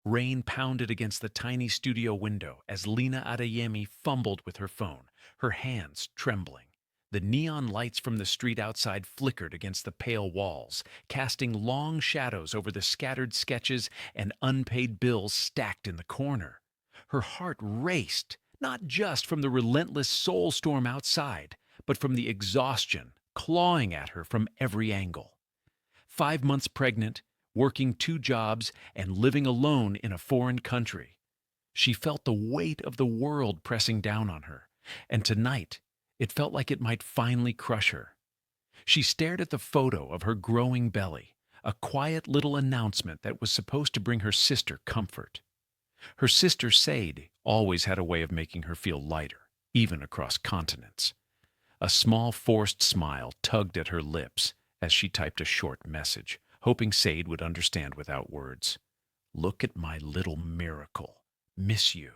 Rain pounded against the tiny studio window as Lina Adeyemi fumbled with her phone, her hands trembling. The neon lights from the street outside flickered against the pale walls, casting long shadows over the scattered sketches and unpaid bills stacked in the corner. Her heart raced, not just from the relentless soul storm outside, but from the exhaustion clawing at her from every angle. 5 months pregnant, working two jobs, and living alone in a foreign country. She felt the weight of the world pressing down on her, and tonight it felt like it might finally crush her. She stared at the photo of her growing belly, a quiet little announcement that was supposed to bring her sister comfort. Her sister Sade always had a way of making her feel lighter, even across continents. A small forced smile tugged at her lips as she typed a short message, hoping Sade would understand without words. Look at my little miracle. Miss you.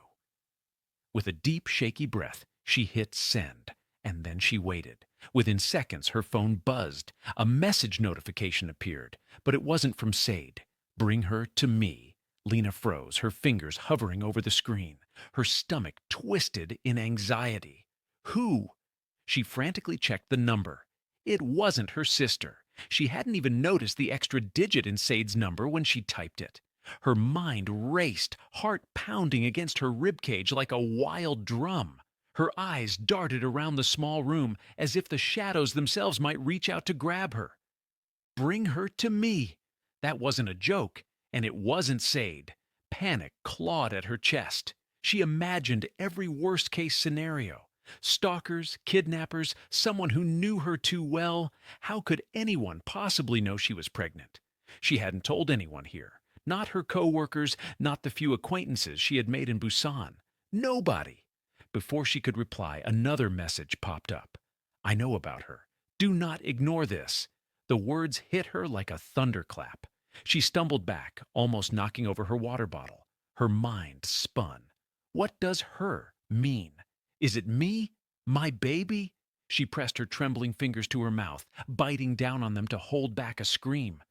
With a deep, shaky breath, she hit send, and then she waited. Within seconds, her phone buzzed. A message notification appeared, but it wasn't from Sade. Bring her to me. Lina froze, her fingers hovering over the screen, her stomach twisted in anxiety. Who? She frantically checked the number. It wasn't her sister. She hadn't even noticed the extra digit in Sade's number when she typed it. Her mind raced, heart pounding against her ribcage like a wild drum. Her eyes darted around the small room as if the shadows themselves might reach out to grab her. Bring her to me. That wasn't a joke, and it wasn't Sade. Panic clawed at her chest. She imagined every worst-case scenario. Stalkers, kidnappers, someone who knew her too well. How could anyone possibly know she was pregnant? She hadn't told anyone here. Not her co-workers, not the few acquaintances she had made in Busan. Nobody. Before she could reply, another message popped up. I know about her. Do not ignore this. The words hit her like a thunderclap. She stumbled back, almost knocking over her water bottle. Her mind spun. What does her mean? Is it me? My baby? She pressed her trembling fingers to her mouth, biting down on them to hold back a scream.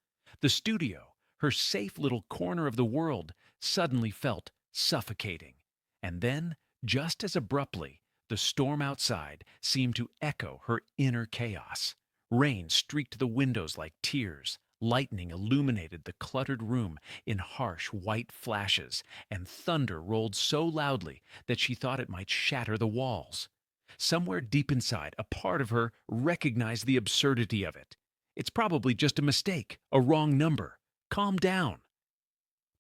The studio, her safe little corner of the world, suddenly felt suffocating. And then, just as abruptly, the storm outside seemed to echo her inner chaos. Rain streaked the windows like tears. Lightning illuminated the cluttered room in harsh white flashes, and thunder rolled so loudly that she thought it might shatter the walls. Somewhere deep inside, a part of her recognized the absurdity of it. It's probably just a mistake, a wrong number. Calm down.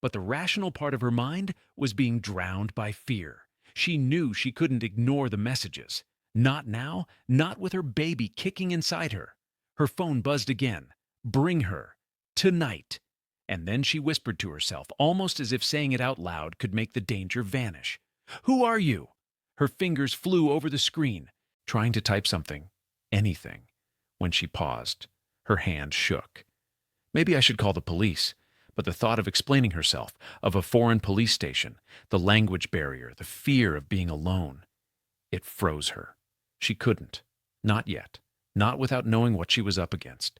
But the rational part of her mind was being drowned by fear. She knew she couldn't ignore the messages. Not now, not with her baby kicking inside her. Her phone buzzed again. Bring her. Tonight. And then she whispered to herself, almost as if saying it out loud could make the danger vanish. Who are you? Her fingers flew over the screen, trying to type something, anything. When she paused, her hand shook. Maybe I should call the police, but the thought of explaining herself, of a foreign police station, the language barrier, the fear of being alone, it froze her. She couldn't. Not yet. Not without knowing what she was up against.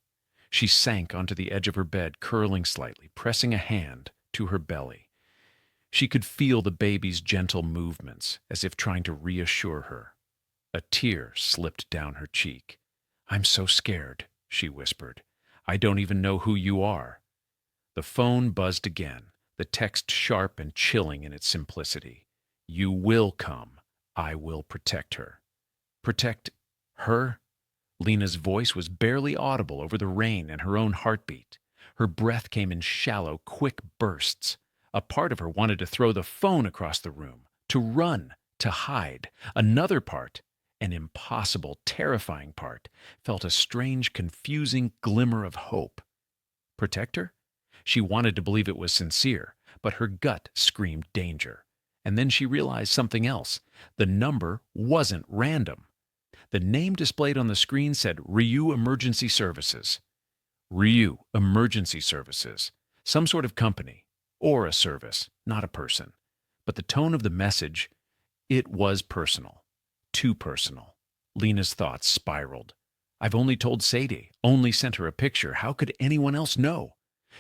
She sank onto the edge of her bed, curling slightly, pressing a hand to her belly. She could feel the baby's gentle movements, as if trying to reassure her. A tear slipped down her cheek. I'm so scared, she whispered. I don't even know who you are. The phone buzzed again, the text sharp and chilling in its simplicity. You will come. I will protect her. Protect her? Lina's voice was barely audible over the rain and her own heartbeat. Her breath came in shallow, quick bursts. A part of her wanted to throw the phone across the room, to run, to hide. Another part, an impossible, terrifying part, felt a strange, confusing glimmer of hope. Protect her? She wanted to believe it was sincere, but her gut screamed danger. And then she realized something else. The number wasn't random. The name displayed on the screen said Ryu Emergency Services. Ryu Emergency Services. Some sort of company. Or a service, not a person. But the tone of the message, it was personal. Too personal. Lina's thoughts spiraled. I've only told Sadie, only sent her a picture. How could anyone else know?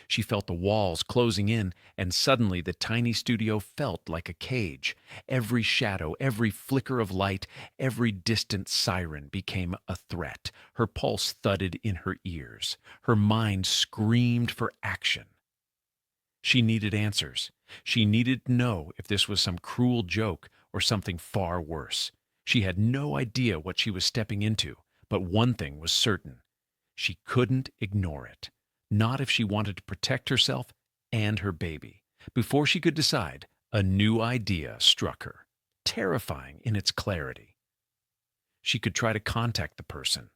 She felt the walls closing in, and suddenly the tiny studio felt like a cage. Every shadow, every flicker of light, every distant siren became a threat. Her pulse thudded in her ears. Her mind screamed for action. She needed answers. She needed to know if this was some cruel joke or something far worse. She had no idea what she was stepping into, but one thing was certain. She couldn't ignore it. Not if she wanted to protect herself and her baby. Before she could decide, a new idea struck her, terrifying in its clarity. She could try to contact the person.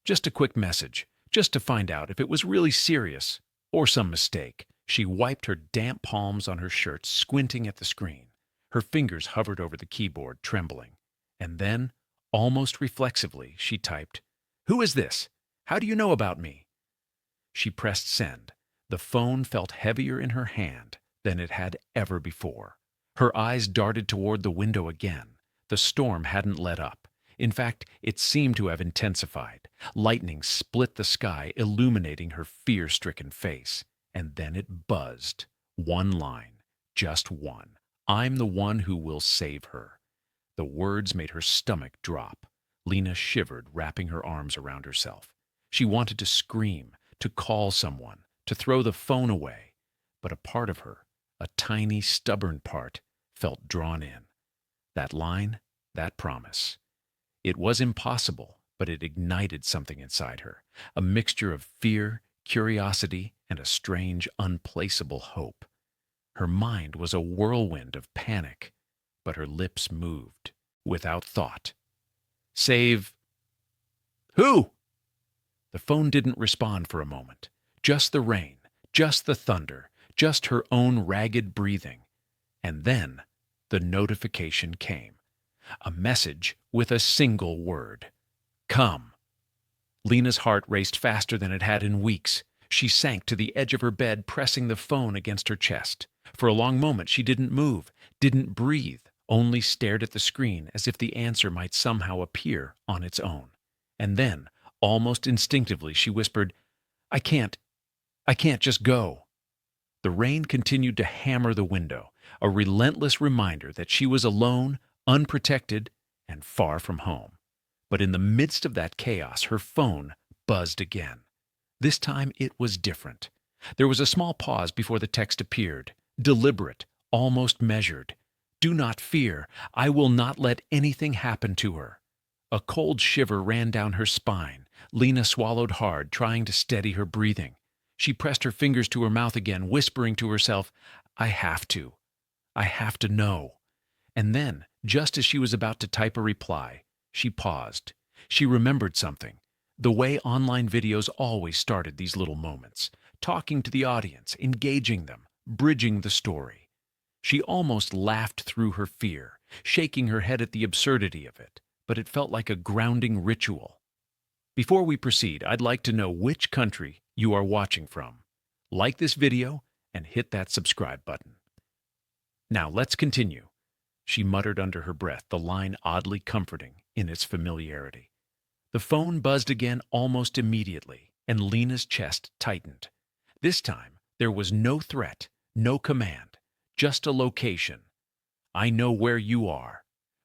Just a quick message, just to find out if it was really serious or some mistake. She wiped her damp palms on her shirt, squinting at the screen. Her fingers hovered over the keyboard, trembling. And then, almost reflexively, she typed, "Who is this? How do you know about me?" She pressed send. The phone felt heavier in her hand than it had ever before. Her eyes darted toward the window again. The storm hadn't let up. In fact, it seemed to have intensified. Lightning split the sky, illuminating her fear-stricken face. And then it buzzed. One line. Just one. "I'm the one who will save her." The words made her stomach drop. Lina shivered, wrapping her arms around herself. She wanted to scream, to call someone, to throw the phone away. But a part of her, a tiny, stubborn part, felt drawn in. That line, that promise. It was impossible, but it ignited something inside her, a mixture of fear, curiosity, and a strange, unplaceable hope. Her mind was a whirlwind of panic, but her lips moved, without thought. "Save... who?" The phone didn't respond for a moment. Just the rain, just the thunder, just her own ragged breathing. And then the notification came. A message with a single word. "Come." Lena's heart raced faster than it had in weeks. She sank to the edge of her bed, pressing the phone against her chest. For a long moment she didn't move, didn't breathe, only stared at the screen as if the answer might somehow appear on its own. And then, almost instinctively, she whispered, I can't just go." The rain continued to hammer the window, a relentless reminder that she was alone, unprotected, and far from home. But in the midst of that chaos, her phone buzzed again. This time it was different. There was a small pause before the text appeared, deliberate, almost measured. "Do not fear. I will not let anything happen to her." A cold shiver ran down her spine. Lina swallowed hard, trying to steady her breathing. She pressed her fingers to her mouth again, whispering to herself, I have to know." And then, just as she was about to type a reply, she paused. She remembered something. The way online videos always started these little moments, talking to the audience, engaging them, bridging the story. She almost laughed through her fear, shaking her head at the absurdity of it, but it felt like a grounding ritual. Before we proceed, I'd like to know which country you are watching from. Like this video and hit that subscribe button. Now let's continue. She muttered under her breath, the line oddly comforting in its familiarity. The phone buzzed again almost immediately, and Lena's chest tightened. This time, there was no threat, no command, just a location. "I know where you are.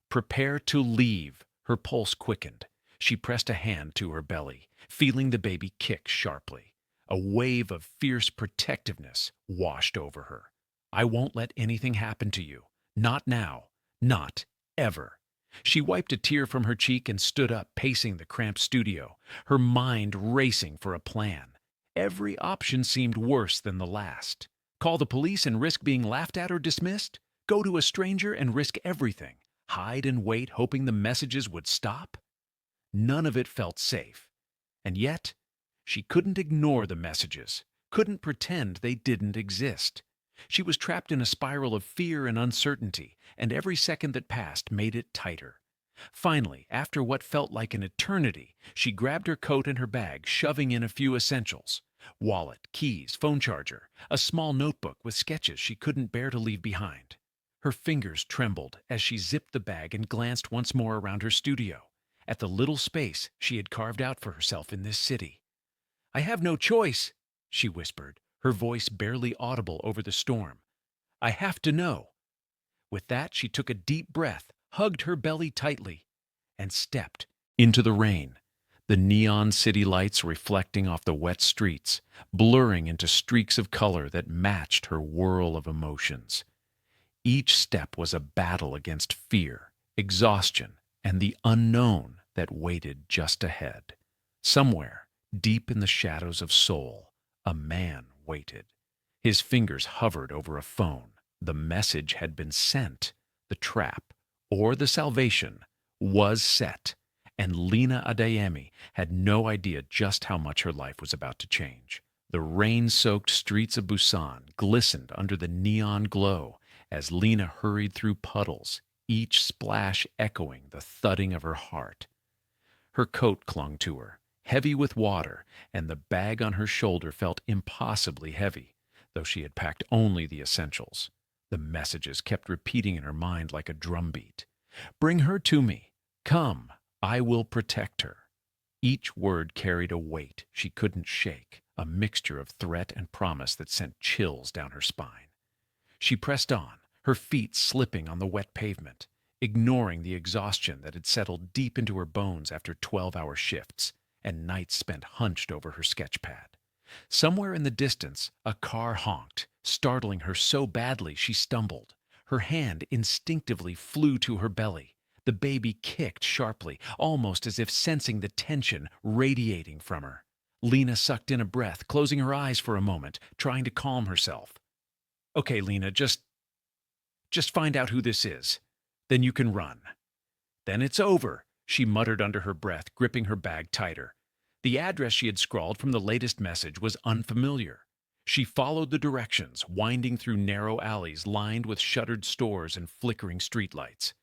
Prepare to leave." Her pulse quickened. She pressed a hand to her belly, feeling the baby kick sharply. A wave of fierce protectiveness washed over her. "I won't let anything happen to you. Not now. Not ever." She wiped a tear from her cheek and stood up, pacing the cramped studio, her mind racing for a plan. Every option seemed worse than the last. Call the police and risk being laughed at or dismissed? Go to a stranger and risk everything? Hide and wait, hoping the messages would stop? None of it felt safe. And yet, she couldn't ignore the messages, couldn't pretend they didn't exist. She was trapped in a spiral of fear and uncertainty, and every second that passed made it tighter. Finally, after what felt like an eternity, she grabbed her coat and her bag, shoving in a few essentials. Wallet, keys, phone charger, a small notebook with sketches she couldn't bear to leave behind. Her fingers trembled as she zipped the bag and glanced once more around her studio, at the little space she had carved out for herself in this city. "I have no choice," she whispered, her voice barely audible over the storm. I have to know. With that, she took a deep breath, hugged her belly tightly, and stepped into the rain, the neon city lights reflecting off the wet streets, blurring into streaks of color that matched her whirl of emotions. Each step was a battle against fear, exhaustion, and the unknown that waited just ahead. Somewhere, deep in the shadows of Seoul, a man waited. His fingers hovered over a phone. The message had been sent. The trap, or the salvation, was set, and Lina Adeyemi had no idea just how much her life was about to change. The rain-soaked streets of Busan glistened under the neon glow as Lina hurried through puddles, each splash echoing the thudding of her heart. Her coat clung to her, heavy with water, and the bag on her shoulder felt impossibly heavy, though she had packed only the essentials. The messages kept repeating in her mind like a drumbeat. Bring her to me. Come, I will protect her. Each word carried a weight she couldn't shake, a mixture of threat and promise that sent chills down her spine. She pressed on, her feet slipping on the wet pavement, ignoring the exhaustion that had settled deep into her bones after 12-hour shifts and nights spent hunched over her sketchpad. Somewhere in the distance, a car honked, startling her so badly she stumbled. Her hand instinctively flew to her belly. The baby kicked sharply, almost as if sensing the tension radiating from her. Lina sucked in a breath, closing her eyes for a moment, trying to calm herself. Okay, Lina, just find out who this is. Then you can run. Then it's over, she muttered under her breath, gripping her bag tighter. The address she had scrawled from the latest message was unfamiliar. She followed the directions, winding through narrow alleys lined with shuttered stores and flickering streetlights.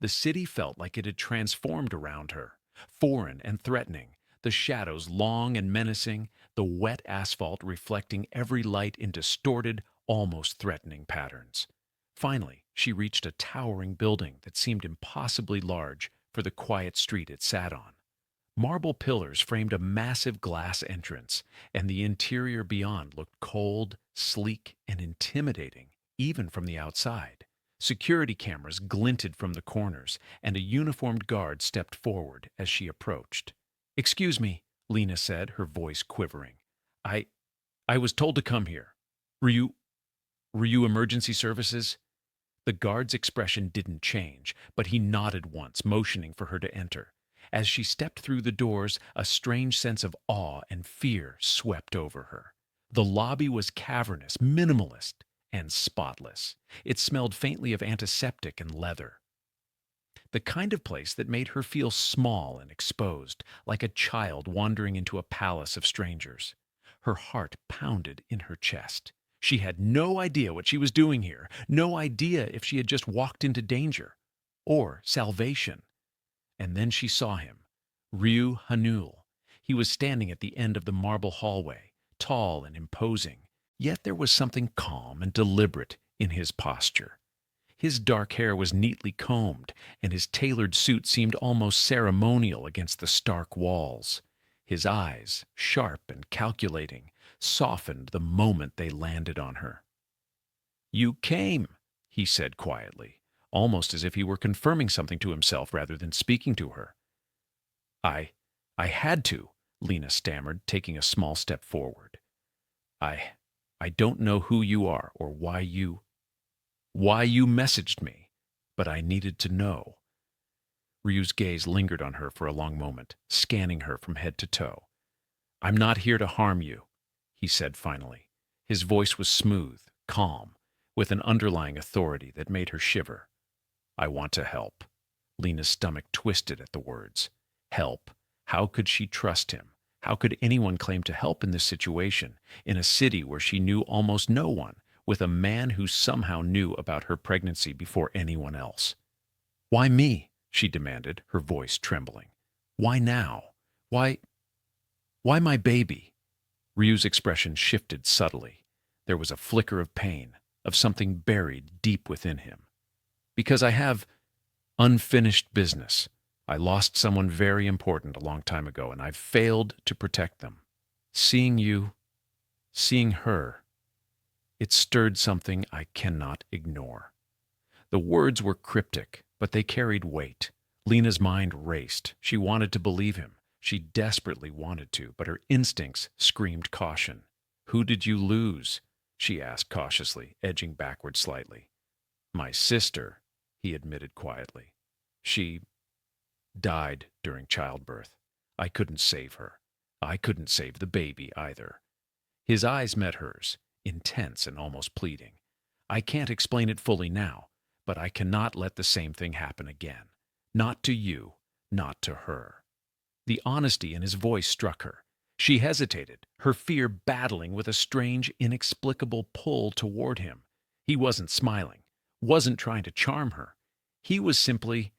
The city felt like it had transformed around her, foreign and threatening, the shadows long and menacing, the wet asphalt reflecting every light in distorted, almost threatening patterns. Finally, she reached a towering building that seemed impossibly large for the quiet street it sat on. Marble pillars framed a massive glass entrance, and the interior beyond looked cold, sleek, and intimidating, even from the outside. Security cameras glinted from the corners, and a uniformed guard stepped forward as she approached. "Excuse me," Lina said, her voice quivering. I was told to come here. Ryu Emergency Services?" The guard's expression didn't change, but he nodded once, motioning for her to enter. As she stepped through the doors, a strange sense of awe and fear swept over her. The lobby was cavernous, minimalist, and spotless. It smelled faintly of antiseptic and leather. The kind of place that made her feel small and exposed, like a child wandering into a palace of strangers. Her heart pounded in her chest. She had no idea what she was doing here, no idea if she had just walked into danger or salvation. And then she saw him, Ryu Haneul. He was standing at the end of the marble hallway, tall and imposing, yet there was something calm and deliberate in his posture. His dark hair was neatly combed, and his tailored suit seemed almost ceremonial against the stark walls. His eyes, sharp and calculating, softened the moment they landed on her. "You came," he said quietly, almost as if he were confirming something to himself rather than speaking to her. I had to," Lina stammered, taking a small step forward. I don't know who you are or why you messaged me, but I needed to know." Ryu's gaze lingered on her for a long moment, scanning her from head to toe. "I'm not here to harm you," he said finally. His voice was smooth, calm, with an underlying authority that made her shiver. "I want to help." Lina's stomach twisted at the words. Help. How could she trust him? How could anyone claim to help in this situation, in a city where she knew almost no one, with a man who somehow knew about her pregnancy before anyone else? "Why me?" she demanded, her voice trembling. "Why now? Why my baby?" Ryu's expression shifted subtly. There was a flicker of pain, of something buried deep within him. "Because I have unfinished business. I lost someone very important a long time ago, and I've failed to protect them. Seeing her, It stirred something I cannot ignore. The words were cryptic, but they carried weight. Lena's mind raced. She wanted to believe him. She desperately wanted to, but her instincts screamed caution. "Who did you lose?" she asked cautiously, edging backward slightly. "My sister," he admitted quietly. "She died during childbirth. I couldn't save her. I couldn't save the baby either." His eyes met hers, intense and almost pleading. "I can't explain it fully now, but I cannot let the same thing happen again. Not to you, not to her." The honesty in his voice struck her. She hesitated, her fear battling with a strange, inexplicable pull toward him. He wasn't smiling, wasn't trying to charm her. He was simply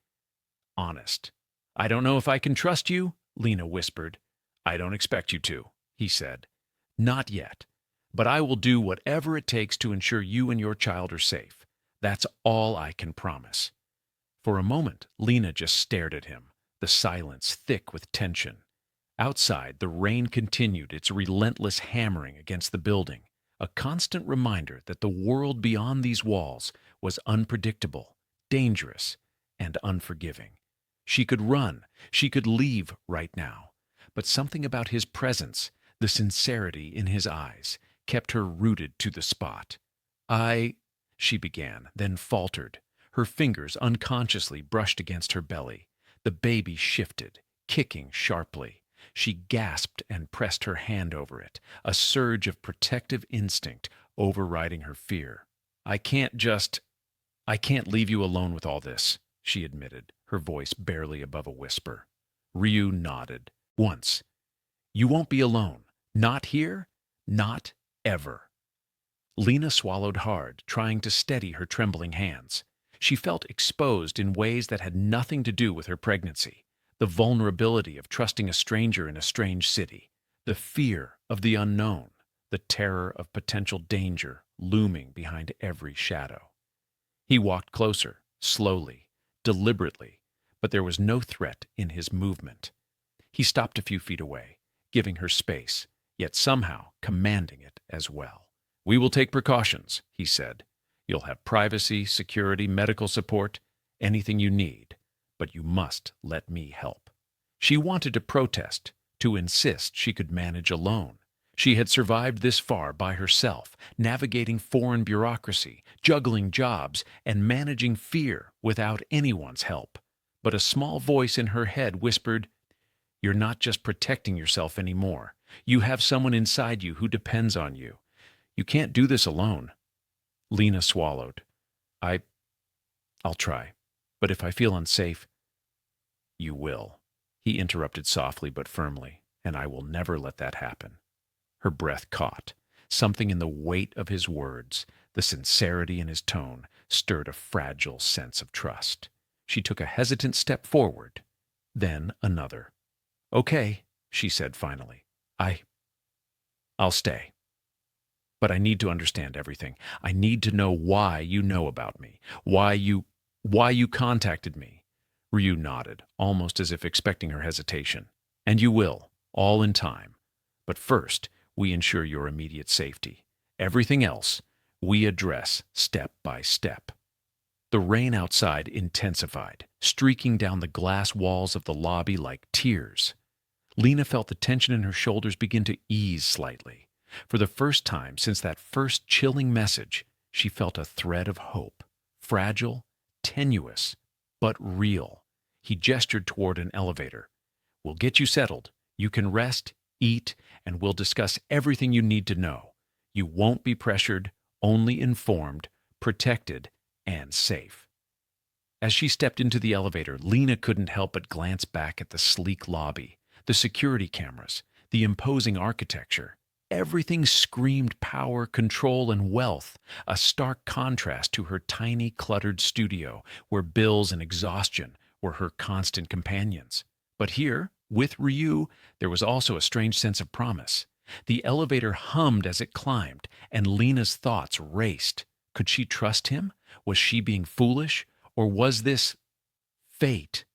honest. "I don't know if I can trust you," Lina whispered. "I don't expect you to," he said. "Not yet. But I will do whatever it takes to ensure you and your child are safe. That's all I can promise." For a moment, Lina just stared at him, the silence thick with tension. Outside, the rain continued its relentless hammering against the building, a constant reminder that the world beyond these walls was unpredictable, dangerous, and unforgiving. She could run, she could leave right now, but something about his presence, the sincerity in his eyes, kept her rooted to the spot. She began, then faltered. Her fingers unconsciously brushed against her belly. The baby shifted, kicking sharply. She gasped and pressed her hand over it, a surge of protective instinct overriding her fear. I can't leave you alone with all this," she admitted, her voice barely above a whisper. Ryu nodded. "Once. You won't be alone. Not here. Not ever." Lina swallowed hard, trying to steady her trembling hands. She felt exposed in ways that had nothing to do with her pregnancy. The vulnerability of trusting a stranger in a strange city, the fear of the unknown, the terror of potential danger looming behind every shadow. He walked closer, slowly, deliberately, but there was no threat in his movement. He stopped a few feet away, giving her space, yet somehow commanding it as well. "We will take precautions," he said. "You'll have privacy, security, medical support, anything you need, but you must let me help." She wanted to protest, to insist she could manage alone. She had survived this far by herself, navigating foreign bureaucracy, juggling jobs, and managing fear without anyone's help. But a small voice in her head whispered, "You're not just protecting yourself anymore. You have someone inside you who depends on you. You can't do this alone." Lina swallowed. I'll try. But if I feel unsafe—" "You will," he interrupted softly but firmly, "and I will never let that happen." Her breath caught. Something in the weight of his words, the sincerity in his tone, stirred a fragile sense of trust. She took a hesitant step forward, then another. "Okay," she said finally. I'll stay. But I need to understand everything. I need to know why you know about me, why you contacted me." Ryu nodded, almost as if expecting her hesitation. "And you will, all in time. But first, we ensure your immediate safety. Everything else, we address step by step." The rain outside intensified, streaking down the glass walls of the lobby like tears. Lina felt the tension in her shoulders begin to ease slightly. For the first time since that first chilling message, she felt a thread of hope, fragile, tenuous, but real. He gestured toward an elevator. "We'll get you settled. You can rest, eat, and we'll discuss everything you need to know. You won't be pressured, only informed, protected, and safe." As she stepped into the elevator, Lina couldn't help but glance back at the sleek lobby, the security cameras, the imposing architecture. Everything screamed power, control, and wealth, a stark contrast to her tiny, cluttered studio, where bills and exhaustion were her constant companions. But here, with Ryu, there was also a strange sense of promise. The elevator hummed as it climbed, and Lena's thoughts raced. Could she trust him? Was she being foolish? Or was this fate?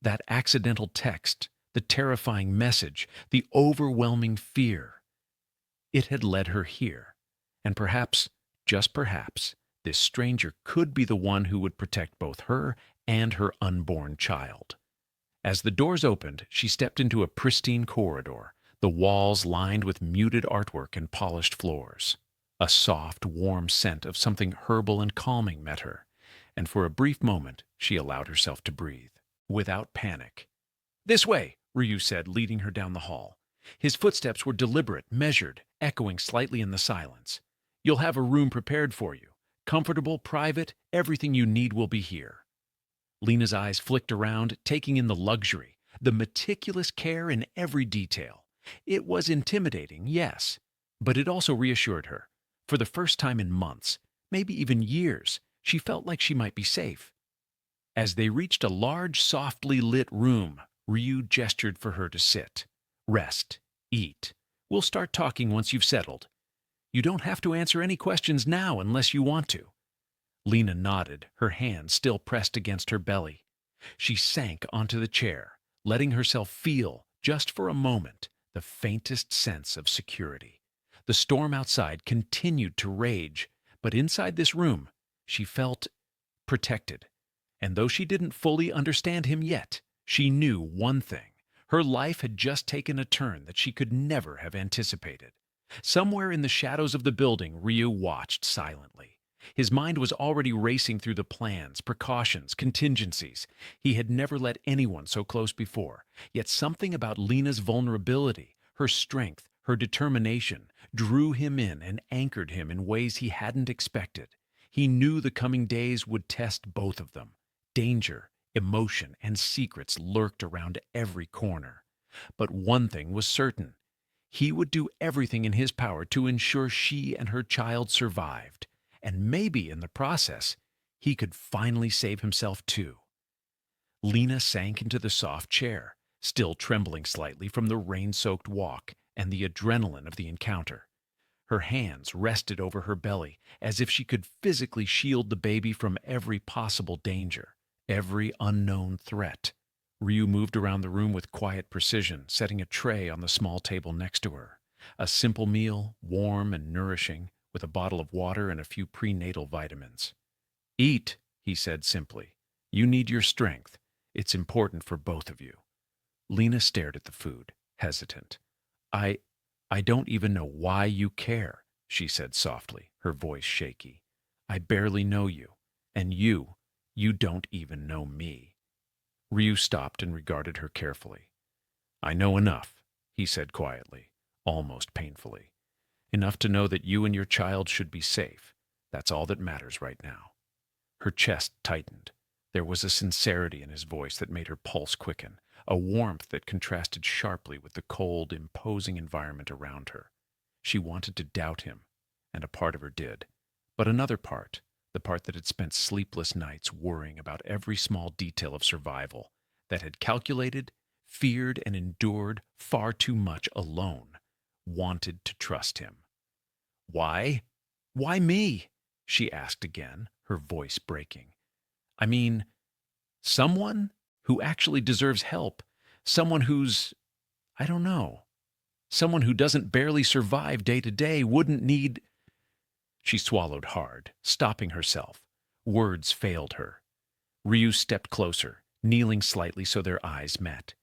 That accidental text, the terrifying message, the overwhelming fear. It had led her here, and perhaps Just perhaps, this stranger could be the one who would protect both her and her unborn child. As the doors opened, she stepped into a pristine corridor, the walls lined with muted artwork and polished floors. A soft, warm scent of something herbal and calming met her, and for a brief moment she allowed herself to breathe, without panic. "This way," Ryu said, leading her down the hall. His footsteps were deliberate, measured, echoing slightly in the silence. "You'll have a room prepared for you. Comfortable, private, everything you need will be here." Lena's eyes flicked around, taking in the luxury, the meticulous care in every detail. It was intimidating, yes, but it also reassured her. For the first time in months, maybe even years, she felt like she might be safe. As they reached a large, softly lit room, Ryu gestured for her to sit. "Rest. Eat. We'll start talking once you've settled. You don't have to answer any questions now unless you want to." Lina nodded, her hand still pressed against her belly. She sank onto the chair, letting herself feel, just for a moment, the faintest sense of security. The storm outside continued to rage, but inside this room, she felt protected. And though she didn't fully understand him yet, she knew one thing. Her life had just taken a turn that she could never have anticipated. Somewhere in the shadows of the building, Ryu watched silently. His mind was already racing through the plans, precautions, contingencies. He had never let anyone so close before, yet something about Lena's vulnerability, her strength, her determination, drew him in and anchored him in ways he hadn't expected. He knew the coming days would test both of them. Danger, emotion, and secrets lurked around every corner. But one thing was certain. He would do everything in his power to ensure she and her child survived. And maybe in the process, he could finally save himself too. Lina sank into the soft chair, still trembling slightly from the rain-soaked walk and the adrenaline of the encounter. Her hands rested over her belly as if she could physically shield the baby from every possible danger, every unknown threat. Ryu moved around the room with quiet precision, setting a tray on the small table next to her. A simple meal, warm and nourishing, with a bottle of water and a few prenatal vitamins. "Eat," he said simply. "You need your strength. It's important for both of you." Lina stared at the food, hesitant. I don't even know why you care," she said softly, her voice shaky. "I barely know you, and you don't even know me." Ryu stopped and regarded her carefully. "I know enough," he said quietly, almost painfully. "Enough to know that you and your child should be safe. That's all that matters right now." Her chest tightened. There was a sincerity in his voice that made her pulse quicken, a warmth that contrasted sharply with the cold, imposing environment around her. She wanted to doubt him, and a part of her did. But another part, the part that had spent sleepless nights worrying about every small detail of survival, that had calculated, feared, and endured far too much alone, wanted to trust him. "Why? Why me?" she asked again, her voice breaking. "I mean, someone who actually deserves help, someone who's, I don't know, someone who doesn't barely survive day to day wouldn't need—" She swallowed hard, stopping herself. Words failed her. Ryu stepped closer, kneeling slightly so their eyes met.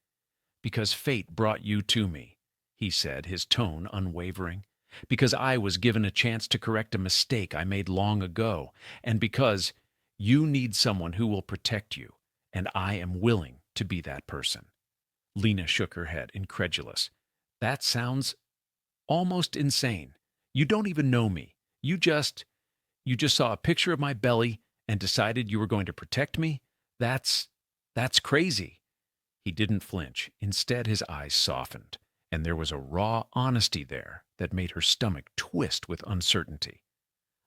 "Because fate brought you to me," he said, his tone unwavering. "Because I was given a chance to correct a mistake I made long ago, and because you need someone who will protect you, and I am willing to be that person." Lina shook her head, incredulous. "That sounds almost insane. You don't even know me. You just saw a picture of my belly and decided you were going to protect me? That's crazy." He didn't flinch. Instead, his eyes softened, and there was a raw honesty there that made her stomach twist with uncertainty.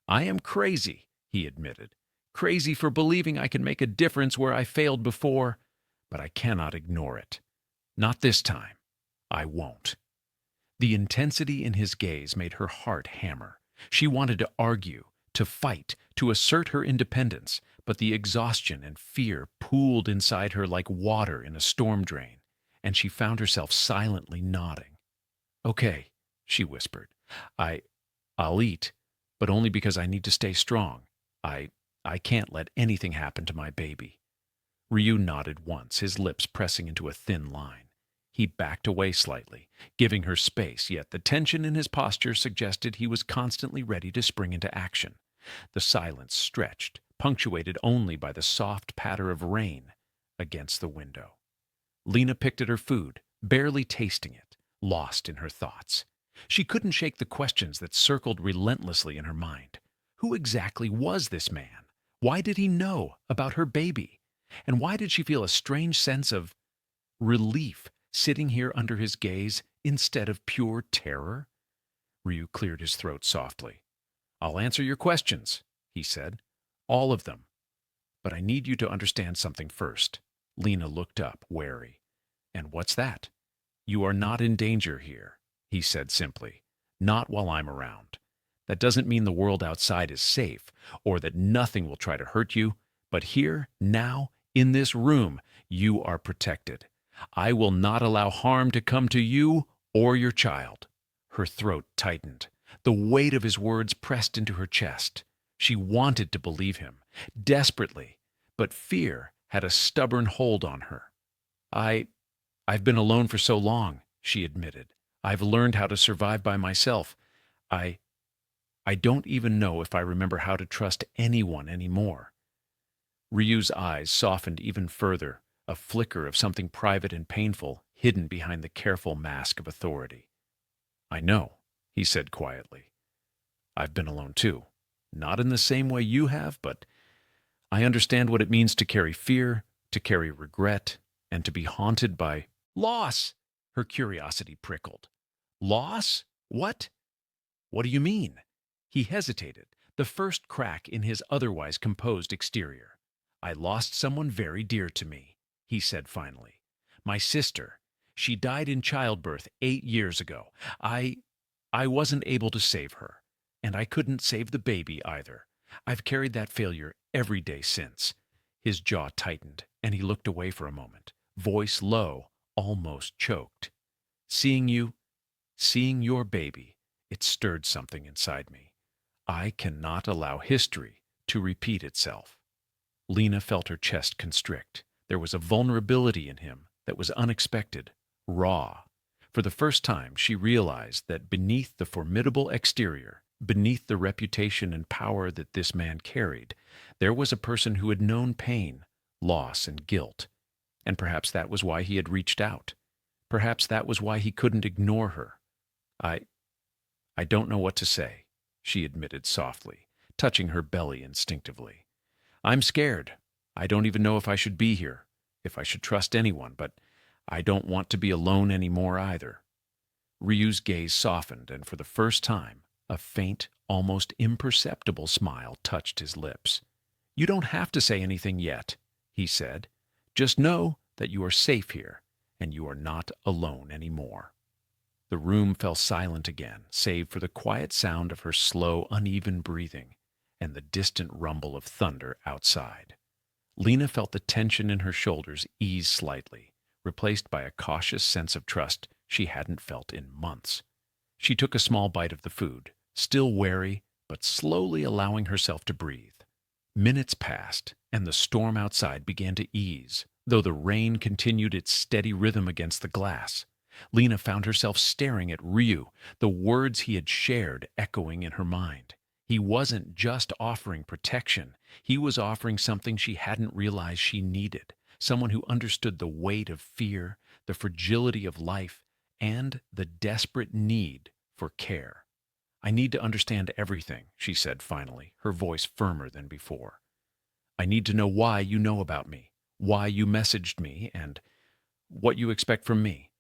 "I am crazy," he admitted. "Crazy for believing I can make a difference where I failed before, but I cannot ignore it. Not this time. I won't." The intensity in his gaze made her heart hammer. She wanted to argue, to fight, to assert her independence, but the exhaustion and fear pooled inside her like water in a storm drain, and she found herself silently nodding. "Okay," she whispered. I'll eat, but only because I need to stay strong. I, I can't let anything happen to my baby." Ryu nodded once, his lips pressing into a thin line. He backed away slightly, giving her space, yet the tension in his posture suggested he was constantly ready to spring into action. The silence stretched, punctuated only by the soft patter of rain against the window. Lina picked at her food, barely tasting it, lost in her thoughts. She couldn't shake the questions that circled relentlessly in her mind. Who exactly was this man? Why did he know about her baby? And why did she feel a strange sense of relief sitting here under his gaze instead of pure terror? Ryu cleared his throat softly. "I'll answer your questions," he said. "All of them. But I need you to understand something first." Lina looked up, wary. "And what's that?" "You are not in danger here," he said simply. "Not while I'm around. That doesn't mean the world outside is safe, or that nothing will try to hurt you, but here, now, in this room, you are protected. I will not allow harm to come to you or your child." Her throat tightened. The weight of his words pressed into her chest. She wanted to believe him, desperately, but fear had a stubborn hold on her. I've been alone for so long," she admitted. "I've learned how to survive by myself. I, I don't even know if I remember how to trust anyone anymore." Ryu's eyes softened even further, a flicker of something private and painful hidden behind the careful mask of authority. "I know," he said quietly. "I've been alone too. Not in the same way you have, but I understand what it means to carry fear, to carry regret, and to be haunted by loss." Her curiosity prickled. "Loss? What do you mean?" He hesitated, the first crack in his otherwise composed exterior. "I lost someone very dear to me," he said finally. "My sister. She died in childbirth 8 years ago. I wasn't able to save her, and I couldn't save the baby either. I've carried that failure every day since." His jaw tightened, and he looked away for a moment, voice low, almost choked. Seeing your baby, it stirred something inside me. I cannot allow history to repeat itself." Lina felt her chest constrict. There was a vulnerability in him that was unexpected, raw. For the first time, she realized that beneath the formidable exterior, beneath the reputation and power that this man carried, there was a person who had known pain, loss, and guilt. And perhaps that was why he had reached out. Perhaps that was why he couldn't ignore her. I don't know what to say," she admitted softly, touching her belly instinctively. "I'm scared. I don't even know if I should be here, if I should trust anyone, but I don't want to be alone anymore either." Ryu's gaze softened, and for the first time, a faint, almost imperceptible smile touched his lips. "You don't have to say anything yet," he said. "Just know that you are safe here, and you are not alone anymore." The room fell silent again, save for the quiet sound of her slow, uneven breathing and the distant rumble of thunder outside. Lina felt the tension in her shoulders ease slightly, replaced by a cautious sense of trust she hadn't felt in months. She took a small bite of the food, still wary, but slowly allowing herself to breathe. Minutes passed, and the storm outside began to ease, though the rain continued its steady rhythm against the glass. Lina found herself staring at Ryu, the words he had shared echoing in her mind. He wasn't just offering protection, he was offering something she hadn't realized she needed, someone who understood the weight of fear, the fragility of life, and the desperate need for care. "I need to understand everything," she said finally, her voice firmer than before. "I need to know why you know about me, why you messaged me, and what you expect from me.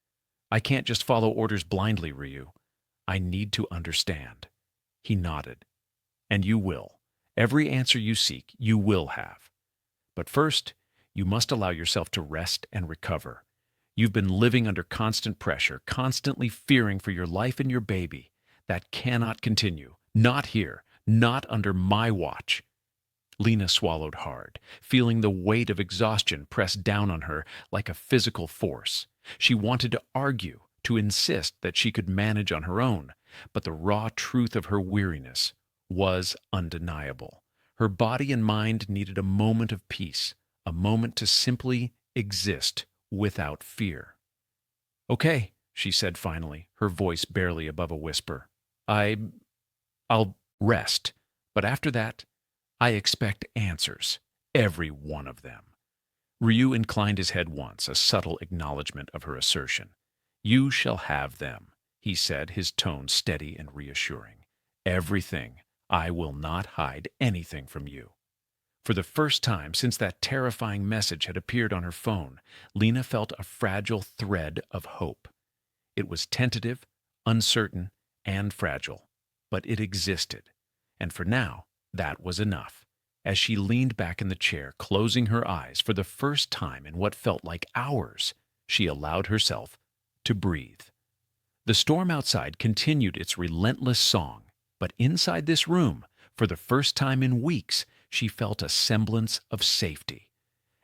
I can't just follow orders blindly, Ryu. I need to understand." He nodded. "And you will. Every answer you seek, you will have. But first, you must allow yourself to rest and recover. You've been living under constant pressure, constantly fearing for your life and your baby. That cannot continue. Not here. Not under my watch." Lina swallowed hard, feeling the weight of exhaustion press down on her like a physical force. She wanted to argue, to insist that she could manage on her own, but the raw truth of her weariness, was undeniable. Her body and mind needed a moment of peace, a moment to simply exist without fear. "Okay," she said finally, her voice barely above a whisper. "I I'll rest, but after that, I expect answers. Every one of them." Ryu inclined his head once, a subtle acknowledgement of her assertion. "You shall have them," he said, his tone steady and reassuring. "Everything. I will not hide anything from you." For the first time since that terrifying message had appeared on her phone, Lina felt a fragile thread of hope. It was tentative, uncertain, and fragile, but it existed. And for now, that was enough. As she leaned back in the chair, closing her eyes for the first time in what felt like hours, she allowed herself to breathe. The storm outside continued its relentless song, but inside this room, for the first time in weeks, she felt a semblance of safety.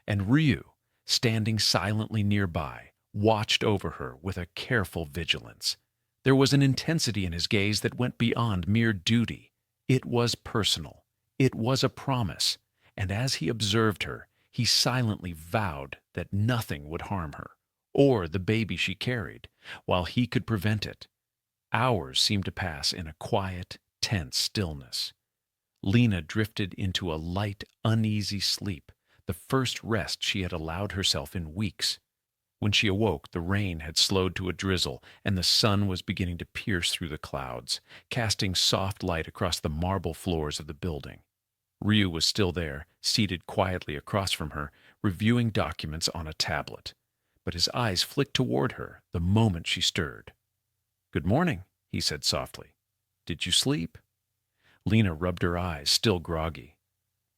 And Ryu, standing silently nearby, watched over her with a careful vigilance. There was an intensity in his gaze that went beyond mere duty. It was personal. It was a promise. And as he observed her, he silently vowed that nothing would harm her, or the baby she carried, while he could prevent it. Hours seemed to pass in a quiet, tense stillness. Lina drifted into a light, uneasy sleep, the first rest she had allowed herself in weeks. When she awoke, the rain had slowed to a drizzle, and the sun was beginning to pierce through the clouds, casting soft light across the marble floors of the building. Ryu was still there, seated quietly across from her, reviewing documents on a tablet. But his eyes flicked toward her the moment she stirred. "Good morning," he said softly. "Did you sleep?" Lina rubbed her eyes, still groggy.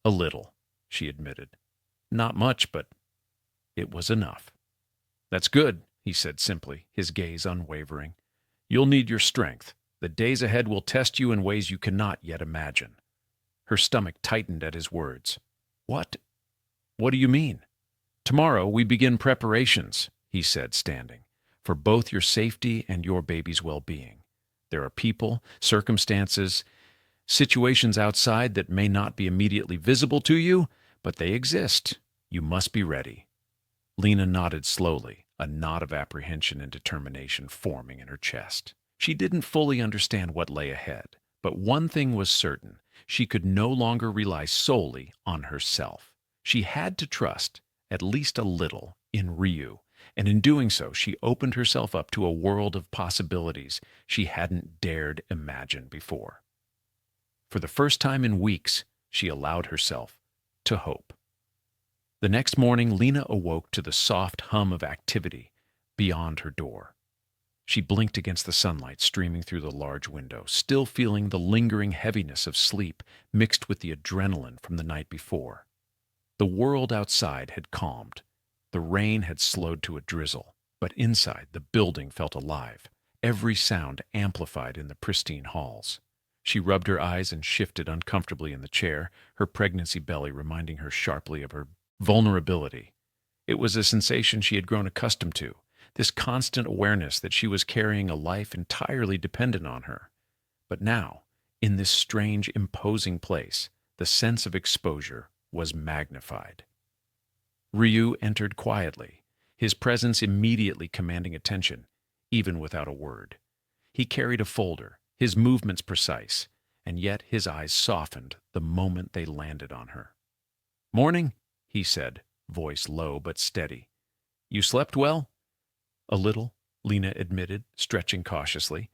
"A little," she admitted. "Not much, but it was enough." "That's good," he said simply, his gaze unwavering. "You'll need your strength. The days ahead will test you in ways you cannot yet imagine." Her stomach tightened at his words. "What? What do you mean?" "Tomorrow we begin preparations," he said, standing, "for both your safety and your baby's well-being. There are people, circumstances, situations outside that may not be immediately visible to you, but they exist. You must be ready." Lina nodded slowly, a knot of apprehension and determination forming in her chest. She didn't fully understand what lay ahead, but one thing was certain: she could no longer rely solely on herself. She had to trust, at least a little, in Ryu, and in doing so she opened herself up to a world of possibilities she hadn't dared imagine before. For the first time in weeks, she allowed herself to hope. The next morning, Lina awoke to the soft hum of activity beyond her door. She blinked against the sunlight streaming through the large window, still feeling the lingering heaviness of sleep mixed with the adrenaline from the night before. The world outside had calmed. The rain had slowed to a drizzle, but inside the building felt alive, every sound amplified in the pristine halls. She rubbed her eyes and shifted uncomfortably in the chair, her pregnancy belly reminding her sharply of her vulnerability. It was a sensation she had grown accustomed to, this constant awareness that she was carrying a life entirely dependent on her. But now, in this strange, imposing place, the sense of exposure was magnified. Ryu entered quietly, his presence immediately commanding attention, even without a word. He carried a folder, his movements precise, and yet his eyes softened the moment they landed on her. "Morning," he said, voice low but steady. "You slept well?" "A little," Lina admitted, stretching cautiously.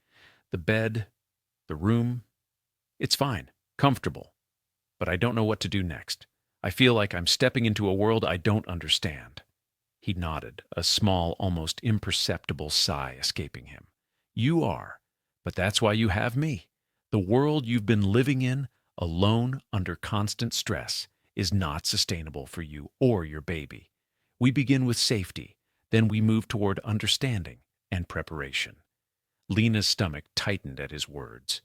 "The bed, the room, it's fine, comfortable. But I don't know what to do next. I feel like I'm stepping into a world I don't understand." He nodded, a small, almost imperceptible sigh escaping him. "You are, but that's why you have me. The world you've been living in, alone, under constant stress, is not sustainable for you or your baby. We begin with safety, then we move toward understanding and preparation." Lena's stomach tightened at his words.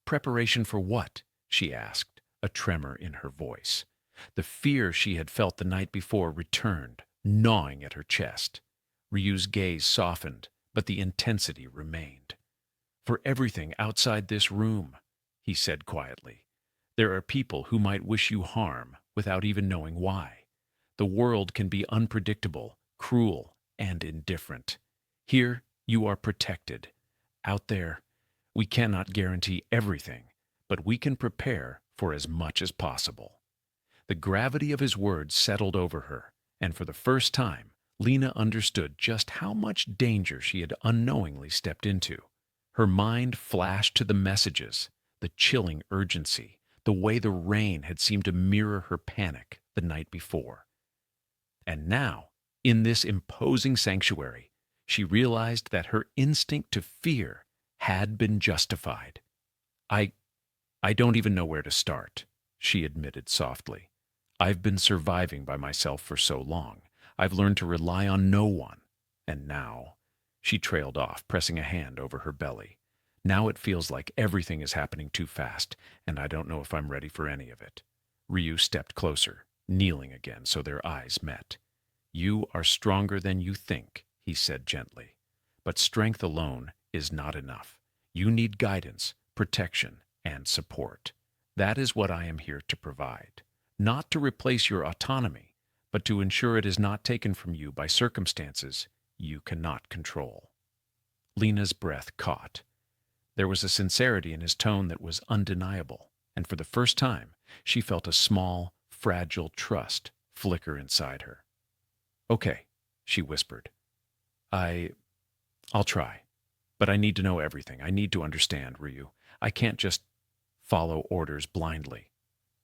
"Preparation for what?" she asked, a tremor in her voice. The fear she had felt the night before returned, gnawing at her chest. Ryu's gaze softened, but the intensity remained. "For everything outside this room," he said quietly. There are people who might wish you harm without even knowing why. The world can be unpredictable, cruel, and indifferent. Here, you are protected. Out there, we cannot guarantee everything, but we can prepare for as much as possible. The gravity of his words settled over her, and for the first time, Lina understood just how much danger she had unknowingly stepped into. Her mind flashed to the messages, the chilling urgency, the way the rain had seemed to mirror her panic the night before. And now, in this imposing sanctuary, she realized that her instinct to fear had been justified. I, I don't even know where to start, she admitted softly. I've been surviving by myself for so long. I've learned to rely on no one. And now, she trailed off, pressing a hand over her belly. Now it feels like everything is happening too fast, and I don't know if I'm ready for any of it. Ryu stepped closer, kneeling again so their eyes met. You are stronger than you think, he said gently. But strength alone is not enough. You need guidance, protection, and support. That is what I am here to provide. Not to replace your autonomy, but to ensure it is not taken from you by circumstances you cannot control. Lina's breath caught. There was a sincerity in his tone that was undeniable, and for the first time, she felt a small, fragile trust flicker inside her. Okay, she whispered. I'll try. But I need to know everything. I need to understand, Ryu. I can't just follow orders blindly.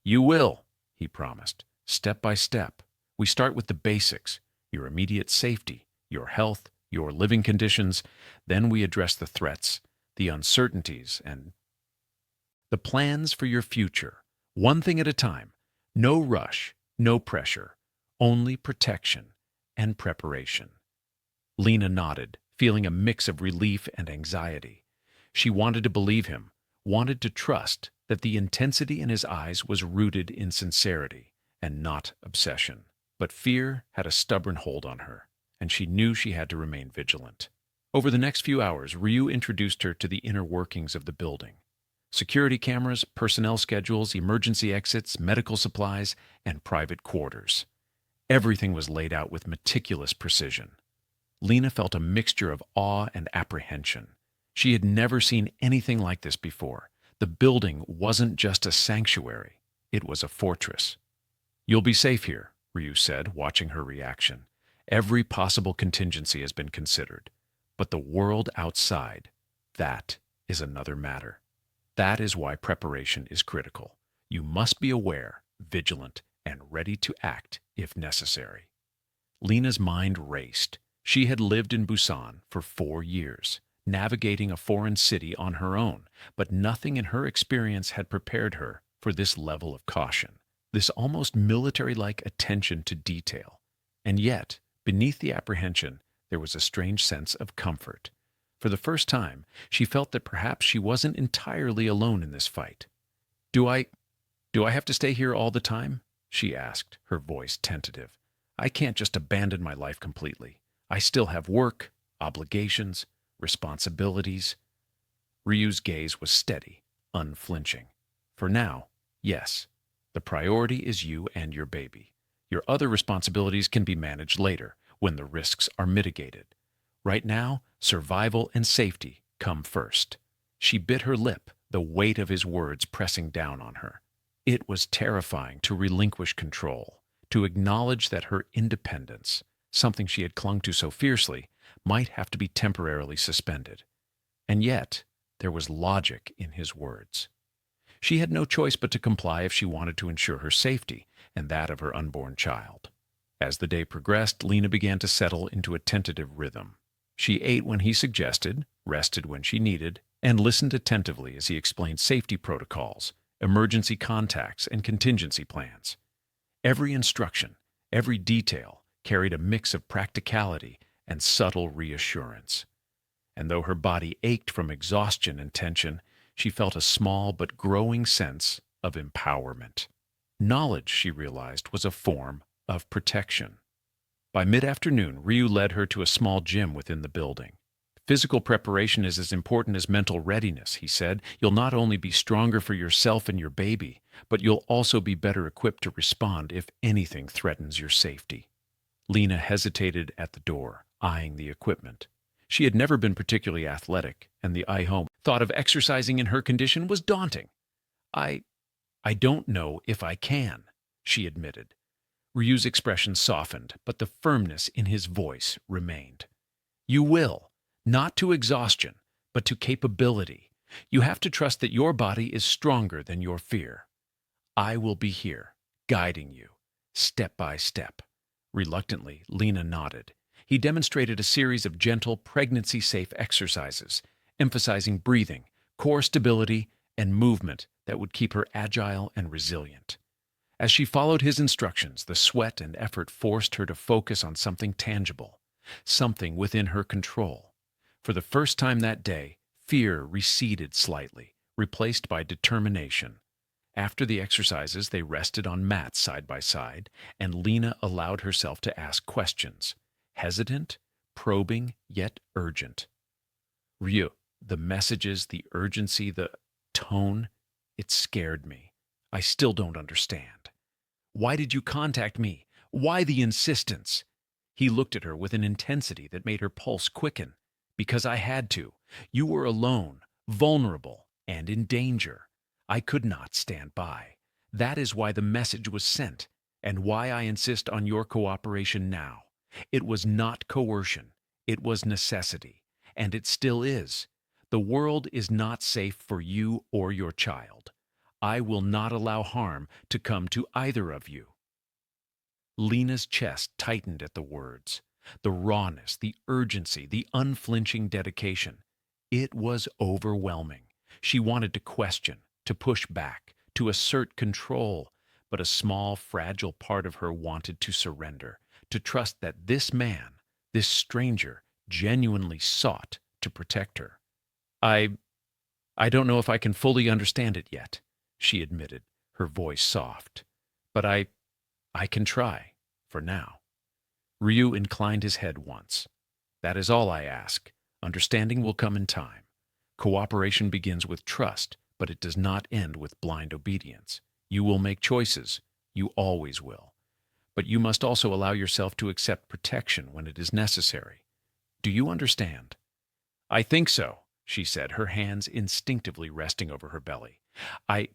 You will, he promised, step by step. We start with the basics, your immediate safety, your health, your living conditions. Then we address the threats, the uncertainties, and the plans for your future. One thing at a time. No rush, no pressure, only protection and preparation. Lina nodded, feeling a mix of relief and anxiety. She wanted to believe him, wanted to trust that the intensity in his eyes was rooted in sincerity and not obsession. But fear had a stubborn hold on her, and she knew she had to remain vigilant. Over the next few hours, Ryu introduced her to the inner workings of the building. Security cameras, personnel schedules, emergency exits, medical supplies, and private quarters. Everything was laid out with meticulous precision. Lina felt a mixture of awe and apprehension. She had never seen anything like this before. The building wasn't just a sanctuary, it was a fortress. You'll be safe here, Ryu said, watching her reaction. Every possible contingency has been considered. But the world outside, that is another matter. That is why preparation is critical. You must be aware, vigilant, and ready to act if necessary. Lina's mind raced. She had lived in Busan for 4 years, navigating a foreign city on her own, but nothing in her experience had prepared her for this level of caution, this almost military-like attention to detail. And yet, beneath the apprehension, there was a strange sense of comfort. For the first time, she felt that perhaps she wasn't entirely alone in this fight. Do I have to stay here all the time?" she asked, her voice tentative. "I can't just abandon my life completely. I still have work, obligations, responsibilities." Ryu's gaze was steady, unflinching. "For now, yes. The priority is you and your baby. Your other responsibilities can be managed later, when the risks are mitigated. Right now, survival and safety come first." She bit her lip, the weight of his words pressing down on her. It was terrifying to relinquish control, to acknowledge that her independence, something she had clung to so fiercely, might have to be temporarily suspended. And yet, there was logic in his words. She had no choice but to comply if she wanted to ensure her safety and that of her unborn child. As the day progressed, Lina began to settle into a tentative rhythm. She ate when he suggested, rested when she needed, and listened attentively as he explained safety protocols, emergency contacts, and contingency plans. Every instruction, every detail, carried a mix of practicality and subtle reassurance. And though her body ached from exhaustion and tension, she felt a small but growing sense of empowerment. Knowledge, she realized, was a form of protection. By mid-afternoon, Ryu led her to a small gym within the building. "Physical preparation is as important as mental readiness," he said. "You'll not only be stronger for yourself and your baby, but you'll also be better equipped to respond if anything threatens your safety. Lina hesitated at the door, eyeing the equipment. She had never been particularly athletic, and the thought of exercising in her condition was daunting. I, I don't know if I can, she admitted. Ryu's expression softened, but the firmness in his voice remained. You will, not to exhaustion, but to capability. You have to trust that your body is stronger than your fear. I will be here, guiding you, step by step. Reluctantly, Lina nodded. He demonstrated a series of gentle, pregnancy-safe exercises, emphasizing breathing, core stability, and movement that would keep her agile and resilient. As she followed his instructions, the sweat and effort forced her to focus on something tangible, something within her control. For the first time that day, fear receded slightly, replaced by determination. After the exercises, they rested on mats side by side, and Lina allowed herself to ask questions, hesitant, probing, yet urgent. Ryu, the messages, the urgency, the tone, it scared me. I still don't understand. Why did you contact me? Why the insistence? He looked at her with an intensity that made her pulse quicken. Because I had to. You were alone, vulnerable, and in danger. I could not stand by. That is why the message was sent, and why I insist on your cooperation now. It was not coercion. It was necessity. And it still is. The world is not safe for you or your child. I will not allow harm to come to either of you. Lina's chest tightened at the words. The rawness, the urgency, the unflinching dedication. It was overwhelming. She wanted to question, to push back, to assert control, but a small, fragile part of her wanted to surrender, to trust that this man, this stranger, genuinely sought to protect her. I don't know if I can fully understand it yet, she admitted, her voice soft. But I can try, for now. Ryu inclined his head once. That is all I ask. Understanding will come in time. Cooperation begins with trust, but it does not end with blind obedience. You will make choices. You always will. But you must also allow yourself to accept protection when it is necessary. Do you understand? I think so, she said, her hands instinctively resting over her belly. I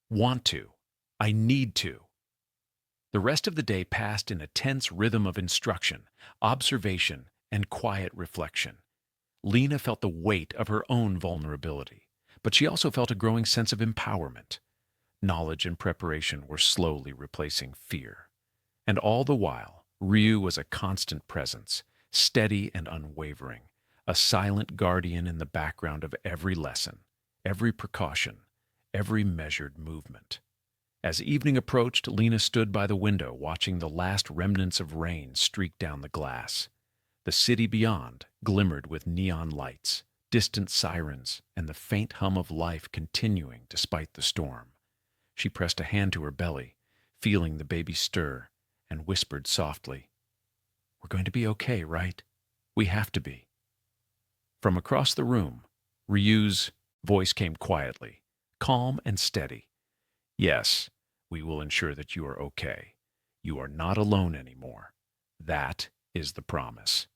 want to. I need to. The rest of the day passed in a tense rhythm of instruction, observation, and quiet reflection. Lina felt the weight of her own vulnerability, but she also felt a growing sense of empowerment. Knowledge and preparation were slowly replacing fear. And all the while, Ryu was a constant presence, steady and unwavering, a silent guardian in the background of every lesson, every precaution, every measured movement. As evening approached, Lina stood by the window watching the last remnants of rain streak down the glass. The city beyond glimmered with neon lights, distant sirens, and the faint hum of life continuing despite the storm. She pressed a hand to her belly, feeling the baby stir, and whispered softly, "We're going to be okay, right? We have to be." From across the room, Ryu's voice came quietly, calm and steady. "Yes, we will ensure that you are okay. You are not alone anymore. That is the promise."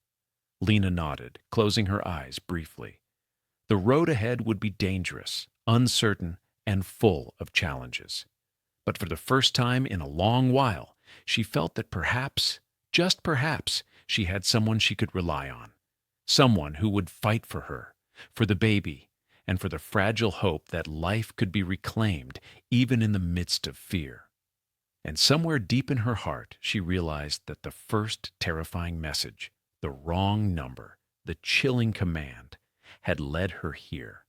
Lina nodded, closing her eyes briefly. The road ahead would be dangerous, uncertain, and full of challenges. But for the first time in a long while, she felt that perhaps, just perhaps, she had someone she could rely on. Someone who would fight for her, for the baby, and for the fragile hope that life could be reclaimed even in the midst of fear. And somewhere deep in her heart, she realized that the first terrifying message, the wrong number, the chilling command, had led her here,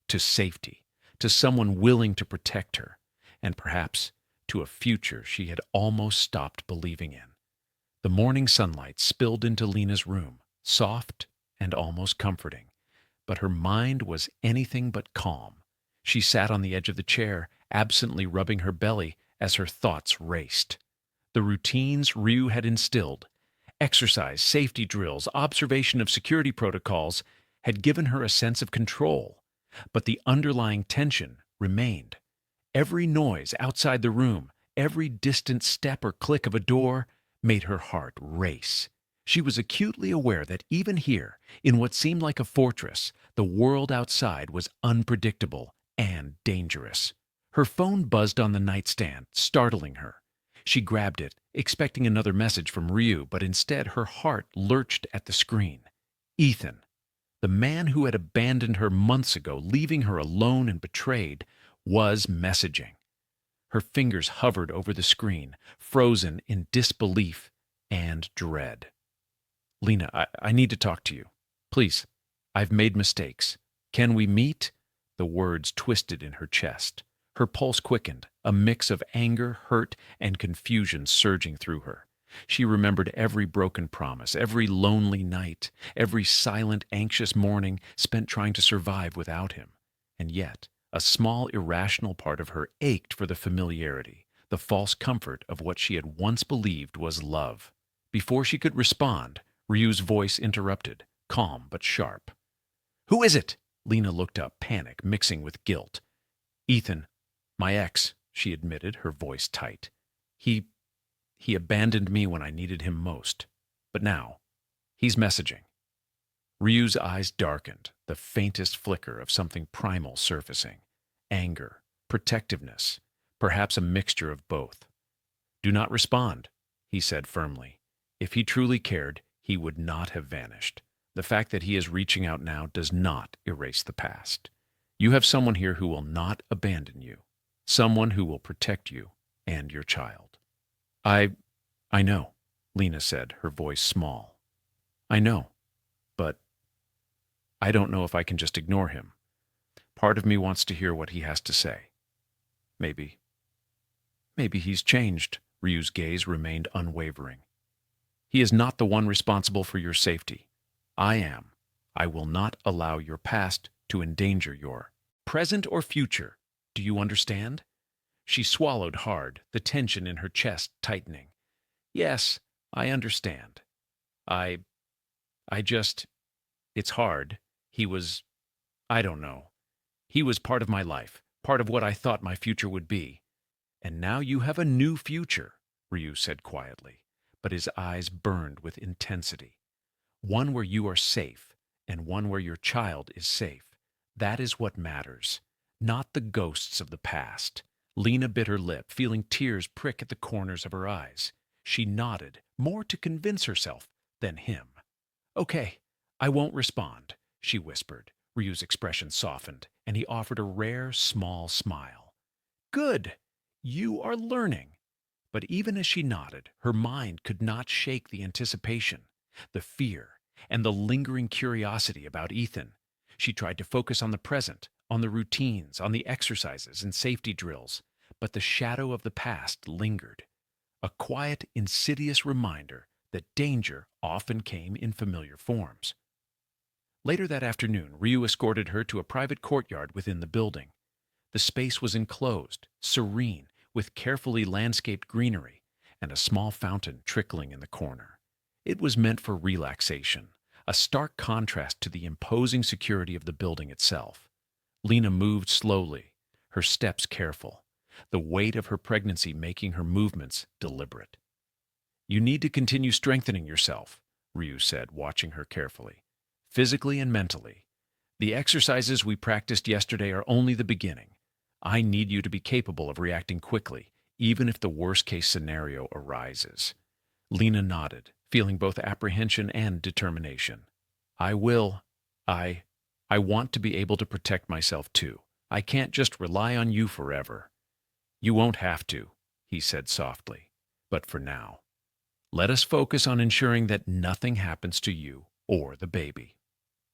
to safety, to someone willing to protect her, and perhaps to a future she had almost stopped believing in. The morning sunlight spilled into Lina's room, soft and almost comforting, but her mind was anything but calm. She sat on the edge of the chair, absently rubbing her belly as her thoughts raced. The routines Ryu had instilled, exercise, safety drills, observation of security protocols, had given her a sense of control, but the underlying tension remained. Every noise outside the room, every distant step or click of a door, made her heart race. She was acutely aware that even here, in what seemed like a fortress, the world outside was unpredictable and dangerous. Her phone buzzed on the nightstand, startling her. She grabbed it, expecting another message from Ryu, but instead her heart lurched at the screen. Ethan, the man who had abandoned her months ago, leaving her alone and betrayed, was messaging. Her fingers hovered over the screen, frozen in disbelief and dread. Lina, I need to talk to you. Please, I've made mistakes. Can we meet? The words twisted in her chest. Her pulse quickened, a mix of anger, hurt, and confusion surging through her. She remembered every broken promise, every lonely night, every silent, anxious morning spent trying to survive without him. And yet, a small, irrational part of her ached for the familiarity, the false comfort of what she had once believed was love. Before she could respond, Ryu's voice interrupted, calm but sharp. "Who is it?" Lina looked up, panic mixing with guilt. "Ethan, my ex," she admitted, her voice tight. He abandoned me when I needed him most. But now, he's messaging." Ryu's eyes darkened, the faintest flicker of something primal surfacing. Anger, protectiveness, perhaps a mixture of both. "Do not respond," he said firmly. If he truly cared, he would not have vanished. The fact that he is reaching out now does not erase the past. You have someone here who will not abandon you. Someone who will protect you and your child. I know," Lina said, her voice small. "I know, but I don't know if I can just ignore him. Part of me wants to hear what he has to say. Maybe he's changed." Ryu's gaze remained unwavering. "He is not the one responsible for your safety. I am. I will not allow your past to endanger your present or future. Do you understand?" She swallowed hard, the tension in her chest tightening. "Yes, I understand. I just, it's hard. I don't know. He was part of my life, part of what I thought my future would be. And now you have a new future," Ryu said quietly, but his eyes burned with intensity. "One where you are safe, and one where your child is safe. That is what matters, not the ghosts of the past." Lina bit her lip, feeling tears prick at the corners of her eyes. She nodded, more to convince herself than him. "Okay, I won't respond," she whispered. Ryu's expression softened, and he offered a rare, small smile. "Good! You are learning." But even as she nodded, her mind could not shake the anticipation, the fear, and the lingering curiosity about Ethan. She tried to focus on the present, on the routines, on the exercises and safety drills, but the shadow of the past lingered. A quiet, insidious reminder that danger often came in familiar forms. Later that afternoon, Ryu escorted her to a private courtyard within the building. The space was enclosed, serene, with carefully landscaped greenery and a small fountain trickling in the corner. It was meant for relaxation, a stark contrast to the imposing security of the building itself. Lina moved slowly, her steps careful, the weight of her pregnancy making her movements deliberate. "You need to continue strengthening yourself," Ryu said, watching her carefully, "physically and mentally. The exercises we practiced yesterday are only the beginning. I need you to be capable of reacting quickly, even if the worst-case scenario arises." Lina nodded, feeling both apprehension and determination. "I will. I want to be able to protect myself too. I can't just rely on you forever." "You won't have to," he said softly. "But for now, let us focus on ensuring that nothing happens to you or the baby."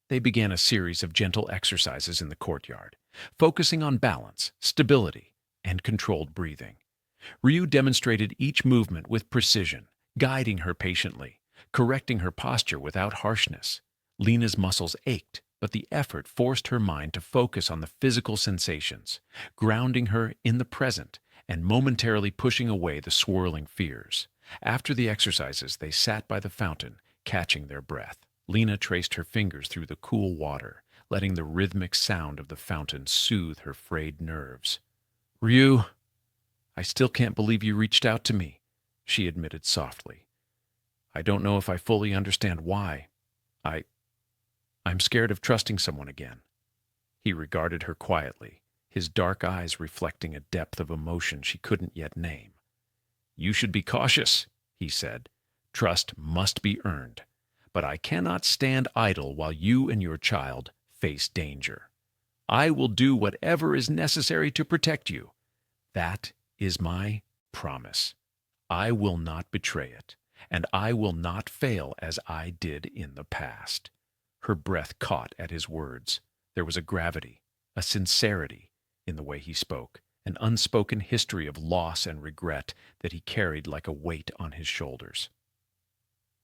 They began a series of gentle exercises in the courtyard, focusing on balance, stability, and controlled breathing. Ryu demonstrated each movement with precision, guiding her patiently, correcting her posture without harshness. Lina's muscles ached, but the effort forced her mind to focus on the physical sensations, grounding her in the present and momentarily pushing away the swirling fears. After the exercises, they sat by the fountain, catching their breath. Lina traced her fingers through the cool water, letting the rhythmic sound of the fountain soothe her frayed nerves. Ryu, I still can't believe you reached out to me, she admitted softly. I don't know if I fully understand why. I, I'm scared of trusting someone again. He regarded her quietly, his dark eyes reflecting a depth of emotion she couldn't yet name. You should be cautious, he said. Trust must be earned. But I cannot stand idle while you and your child face danger. I will do whatever is necessary to protect you. That is my promise. I will not betray it, and I will not fail as I did in the past. Her breath caught at his words. There was a gravity, a sincerity in the way he spoke, an unspoken history of loss and regret that he carried like a weight on his shoulders.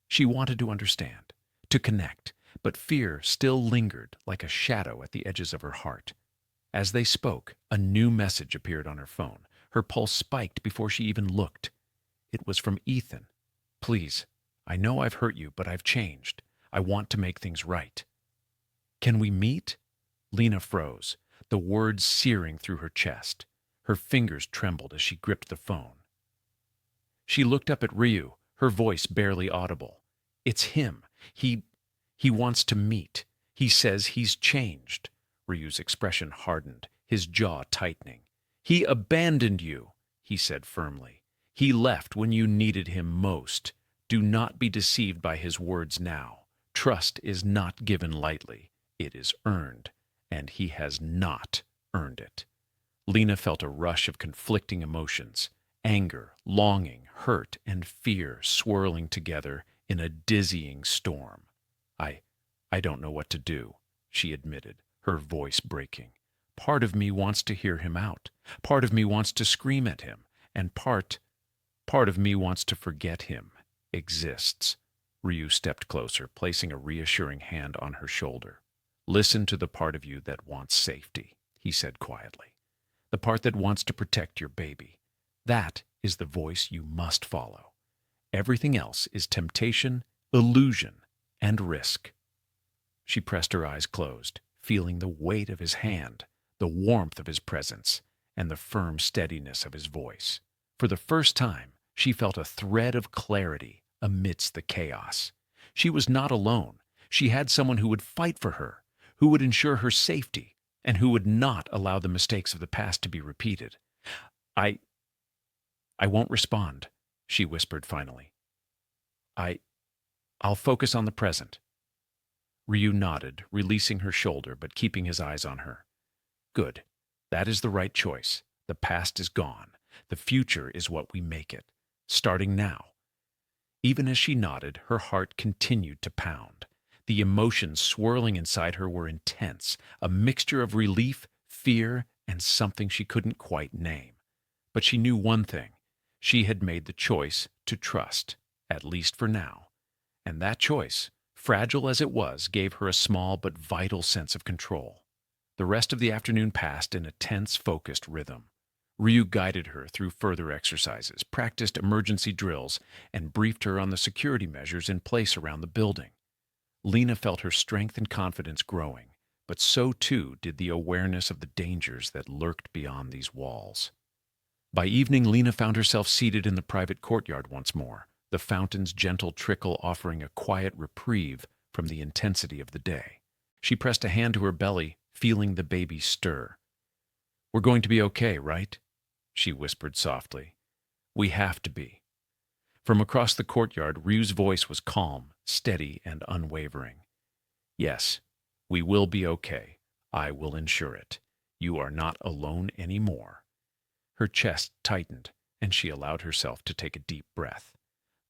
She wanted to understand, to connect, but fear still lingered like a shadow at the edges of her heart. As they spoke, a new message appeared on her phone. Her pulse spiked before she even looked. It was from Ethan. Please, I know I've hurt you, but I've changed. I want to make things right. Can we meet? Lina froze, the words searing through her chest. Her fingers trembled as she gripped the phone. She looked up at Ryu, her voice barely audible. It's him. He wants to meet. He says he's changed. Ryu's expression hardened, his jaw tightening. He abandoned you, he said firmly. He left when you needed him most. Do not be deceived by his words now. Trust is not given lightly. It is earned, and he has not earned it. Lina felt a rush of conflicting emotions, anger, longing, hurt, and fear swirling together in a dizzying storm. I don't know what to do, she admitted, her voice breaking. Part of me wants to hear him out. Part of me wants to scream at him. And part of me wants to forget him exists. Ryu stepped closer, placing a reassuring hand on her shoulder. Listen to the part of you that wants safety, he said quietly. The part that wants to protect your baby. That is the voice you must follow. Everything else is temptation, illusion, and risk. She pressed her eyes closed, feeling the weight of his hand, the warmth of his presence, and the firm steadiness of his voice. For the first time, she felt a thread of clarity amidst the chaos. She was not alone. She had someone who would fight for her, who would ensure her safety, and who would not allow the mistakes of the past to be repeated. I won't respond, she whispered finally. I'll focus on the present. Ryu nodded, releasing her shoulder but keeping his eyes on her. Good. That is the right choice. The past is gone. The future is what we make it, starting now. Even as she nodded, her heart continued to pound. The emotions swirling inside her were intense, a mixture of relief, fear, and something she couldn't quite name. But she knew one thing. She had made the choice to trust, at least for now. And that choice, fragile as it was, gave her a small but vital sense of control. The rest of the afternoon passed in a tense, focused rhythm. Ryu guided her through further exercises, practiced emergency drills, and briefed her on the security measures in place around the building. Lina felt her strength and confidence growing, but so too did the awareness of the dangers that lurked beyond these walls. By evening, Lina found herself seated in the private courtyard once more, the fountain's gentle trickle offering a quiet reprieve from the intensity of the day. She pressed a hand to her belly, feeling the baby stir. We're going to be okay, right? She whispered softly. We have to be. From across the courtyard, Ryu's voice was calm, steady, and unwavering. Yes, we will be okay. I will ensure it. You are not alone anymore. Her chest tightened, and she allowed herself to take a deep breath.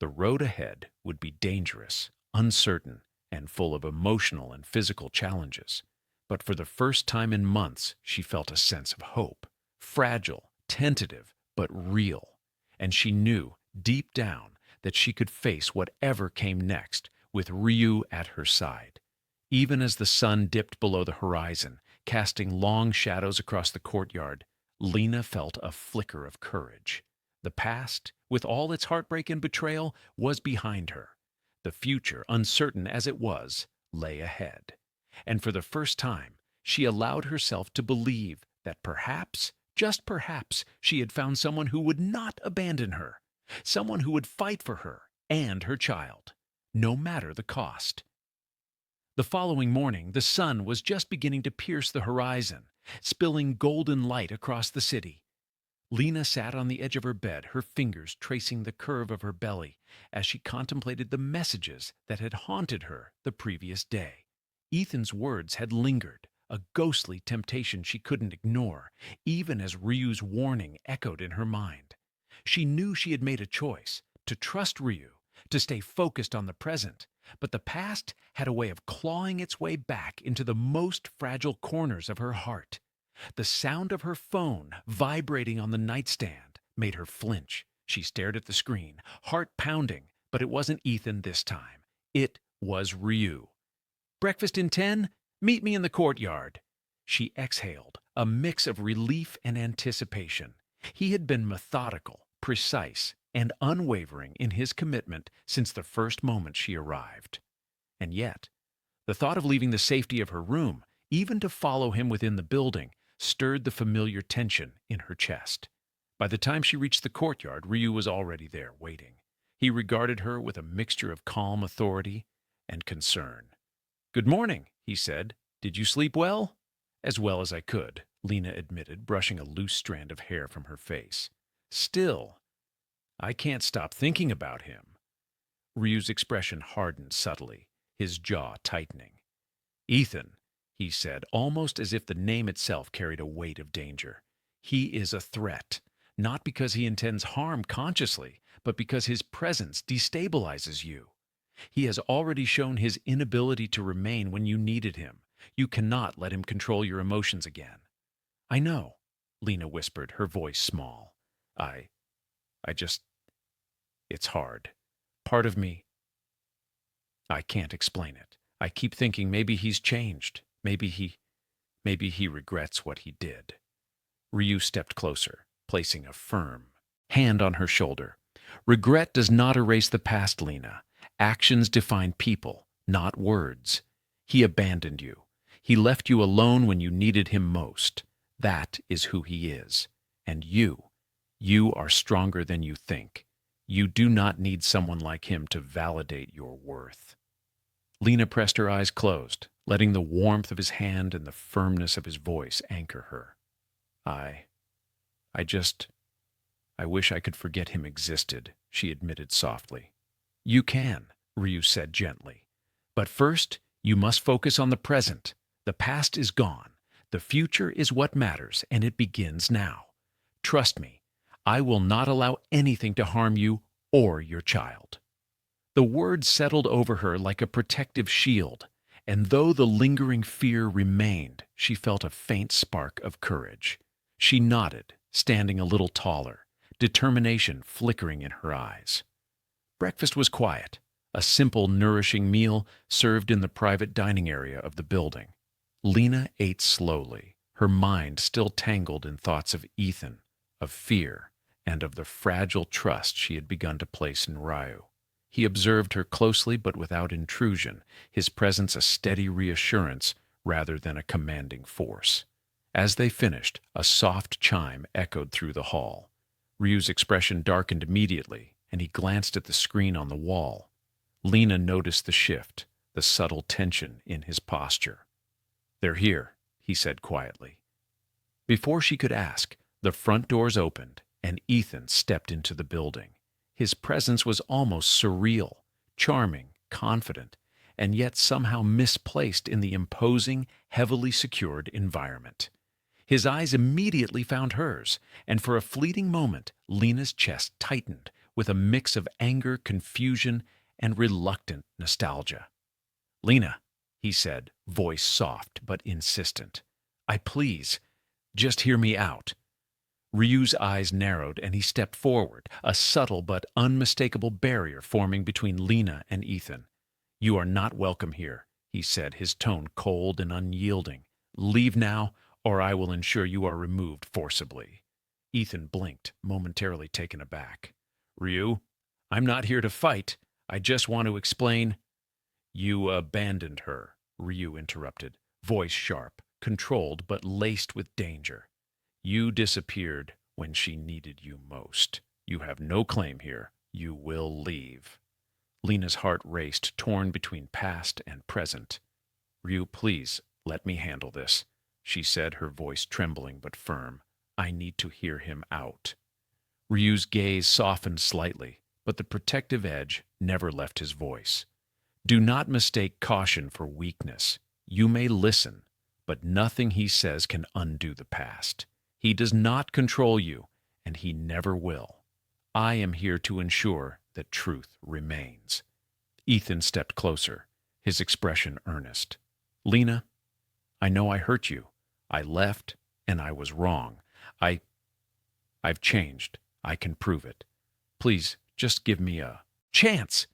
The road ahead would be dangerous, uncertain, and full of emotional and physical challenges. But for the first time in months, she felt a sense of hope. Fragile, tentative, but real. And she knew, deep down, that she could face whatever came next with Ryu at her side. Even as the sun dipped below the horizon, casting long shadows across the courtyard, Lina felt a flicker of courage. The past, with all its heartbreak and betrayal, was behind her. The future, uncertain as it was, lay ahead. And for the first time, she allowed herself to believe that perhaps, Just perhaps she had found someone who would not abandon her, someone who would fight for her and her child, no matter the cost. The following morning, the sun was just beginning to pierce the horizon, spilling golden light across the city. Lina sat on the edge of her bed, her fingers tracing the curve of her belly as she contemplated the messages that had haunted her the previous day. Ethan's words had lingered, a ghostly temptation she couldn't ignore, even as Ryu's warning echoed in her mind. She knew she had made a choice, to trust Ryu, to stay focused on the present, but the past had a way of clawing its way back into the most fragile corners of her heart. The sound of her phone vibrating on the nightstand made her flinch. She stared at the screen, heart pounding, but it wasn't Ethan this time. It was Ryu. "Breakfast in 10? Meet me in the courtyard." She exhaled, a mix of relief and anticipation. He had been methodical, precise, and unwavering in his commitment since the first moment she arrived. And yet, the thought of leaving the safety of her room, even to follow him within the building, stirred the familiar tension in her chest. By the time she reached the courtyard, Ryu was already there, waiting. He regarded her with a mixture of calm authority and concern. "Good morning," he said. "Did you sleep well?" "As well as I could," Lina admitted, brushing a loose strand of hair from her face. "Still, I can't stop thinking about him." Ryu's expression hardened subtly, his jaw tightening. "Ethan," he said, almost as if the name itself carried a weight of danger. "He is a threat, not because he intends harm consciously, but because his presence destabilizes you. He has already shown his inability to remain when you needed him. You cannot let him control your emotions again." "I know," Lina whispered, her voice small. I just, it's hard. Part of me, I can't explain it. I keep thinking maybe he's changed. Maybe he regrets what he did." Ryu stepped closer, placing a firm hand on her shoulder. "Regret does not erase the past, Lina. Actions define people, not words. He abandoned you. He left you alone when you needed him most. That is who he is. And you are stronger than you think. You do not need someone like him to validate your worth." Lina pressed her eyes closed, letting the warmth of his hand and the firmness of his voice anchor her. I wish I could forget him existed," she admitted softly. "You can," Ryu said gently. "But first, you must focus on the present. The past is gone. The future is what matters, and it begins now. Trust me, I will not allow anything to harm you or your child." The words settled over her like a protective shield, and though the lingering fear remained, she felt a faint spark of courage. She nodded, standing a little taller, determination flickering in her eyes. Breakfast was quiet, a simple, nourishing meal served in the private dining area of the building. Lina ate slowly, her mind still tangled in thoughts of Ethan, of fear, and of the fragile trust she had begun to place in Ryu. He observed her closely but without intrusion, his presence a steady reassurance rather than a commanding force. As they finished, a soft chime echoed through the hall. Ryu's expression darkened immediately, and he glanced at the screen on the wall. Lina noticed the shift, the subtle tension in his posture. "They're here," he said quietly. Before she could ask, the front doors opened, and Ethan stepped into the building. His presence was almost surreal, charming, confident, and yet somehow misplaced in the imposing, heavily secured environment. His eyes immediately found hers, and for a fleeting moment, Lina's chest tightened with a mix of anger, confusion, and reluctant nostalgia. "Lina," he said, voice soft but insistent, just hear me out." Ryu's eyes narrowed and he stepped forward, a subtle but unmistakable barrier forming between Lina and Ethan. "You are not welcome here," he said, his tone cold and unyielding. "Leave now, or I will ensure you are removed forcibly." Ethan blinked, momentarily taken aback. "Ryu, I'm not here to fight. I just want to explain—" "You abandoned her," Ryu interrupted, voice sharp, controlled but laced with danger. You disappeared when she needed you most. You have no claim here. You will leave. Lena's heart raced, torn between past and present. Ryu, please, let me handle this, she said, her voice trembling but firm. I need to hear him out. Ryu's gaze softened slightly, but the protective edge never left his voice. Do not mistake caution for weakness. You may listen, but nothing he says can undo the past. He does not control you, and he never will. I am here to ensure that truth remains. Ethan stepped closer, his expression earnest. Lina, I know I hurt you. I left, and I was wrong. I've changed. I can prove it. Please, just give me a chance.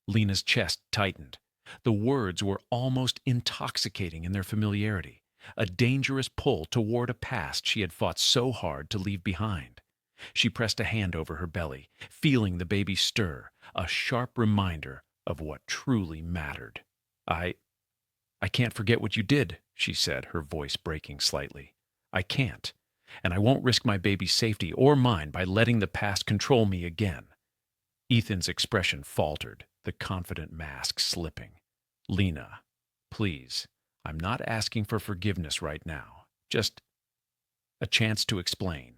Lena's chest tightened. The words were almost intoxicating in their familiarity, a dangerous pull toward a past she had fought so hard to leave behind. She pressed a hand over her belly, feeling the baby stir, a sharp reminder of what truly mattered. I can't forget what you did, she said, her voice breaking slightly. I can't, and I won't risk my baby's safety or mine by letting the past control me again. Ethan's expression faltered, the confident mask slipping. Lina, please, I'm not asking for forgiveness right now. Just a chance to explain.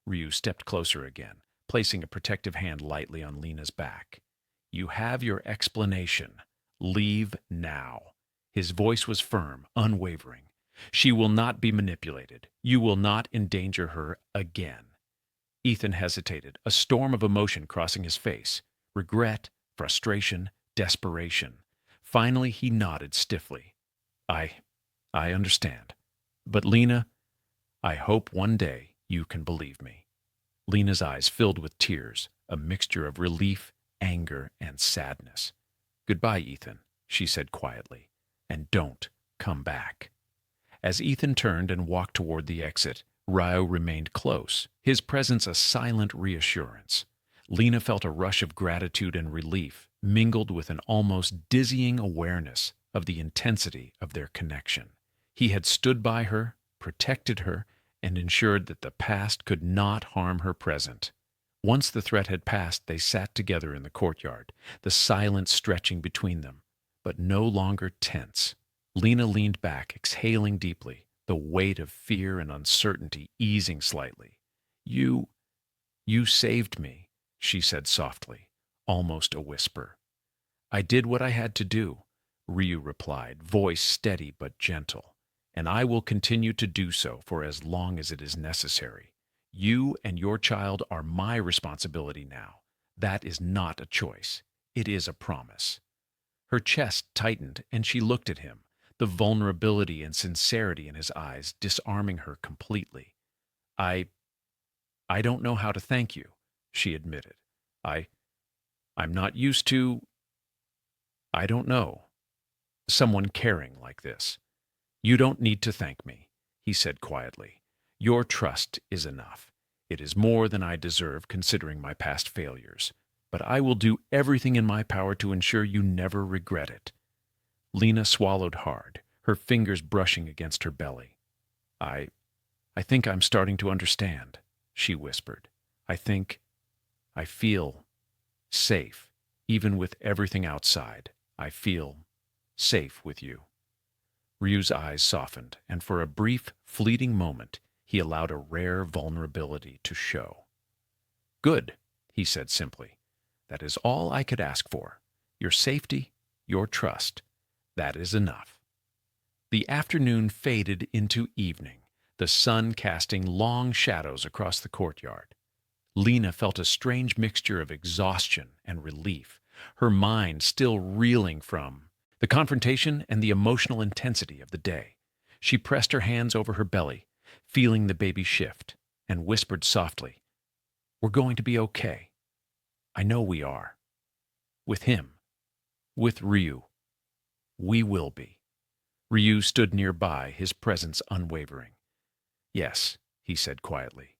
Ryu stepped closer again, placing a protective hand lightly on Lina's back. You have your explanation. Leave now. His voice was firm, unwavering. She will not be manipulated. You will not endanger her again. Ethan hesitated, a storm of emotion crossing his face. Regret, frustration, desperation. Finally, he nodded stiffly. I understand. But Lina, I hope one day you can believe me. Lena's eyes filled with tears, a mixture of relief, anger, and sadness. Goodbye, Ethan, she said quietly, and don't come back. As Ethan turned and walked toward the exit, Ryo remained close, his presence a silent reassurance. Lina felt a rush of gratitude and relief, mingled with an almost dizzying awareness of the intensity of their connection. He had stood by her, protected her, and ensured that the past could not harm her present. Once the threat had passed, they sat together in the courtyard, the silence stretching between them, but no longer tense. Lina leaned back, exhaling deeply, the weight of fear and uncertainty easing slightly. You saved me, she said softly, almost a whisper. I did what I had to do, Ryu replied, voice steady but gentle, and I will continue to do so for as long as it is necessary. You and your child are my responsibility now. That is not a choice. It is a promise. Her chest tightened, and she looked at him, the vulnerability and sincerity in his eyes disarming her completely. I don't know how to thank you, she admitted. I'm not used to, I don't know, someone caring like this. You don't need to thank me, he said quietly. Your trust is enough. It is more than I deserve considering my past failures, but I will do everything in my power to ensure you never regret it. Lina swallowed hard, her fingers brushing against her belly. I think I'm starting to understand, she whispered. I feel safe. Even with everything outside, I feel safe with you. Ryu's eyes softened, and for a brief, fleeting moment, he allowed a rare vulnerability to show. Good, he said simply. That is all I could ask for. Your safety, your trust. That is enough. The afternoon faded into evening, the sun casting long shadows across the courtyard. Lina felt a strange mixture of exhaustion and relief, her mind still reeling from the confrontation and the emotional intensity of the day. She pressed her hands over her belly, feeling the baby shift, and whispered softly, We're going to be okay. I know we are. With him. With Ryu. We will be. Ryu stood nearby, his presence unwavering. Yes, he said quietly.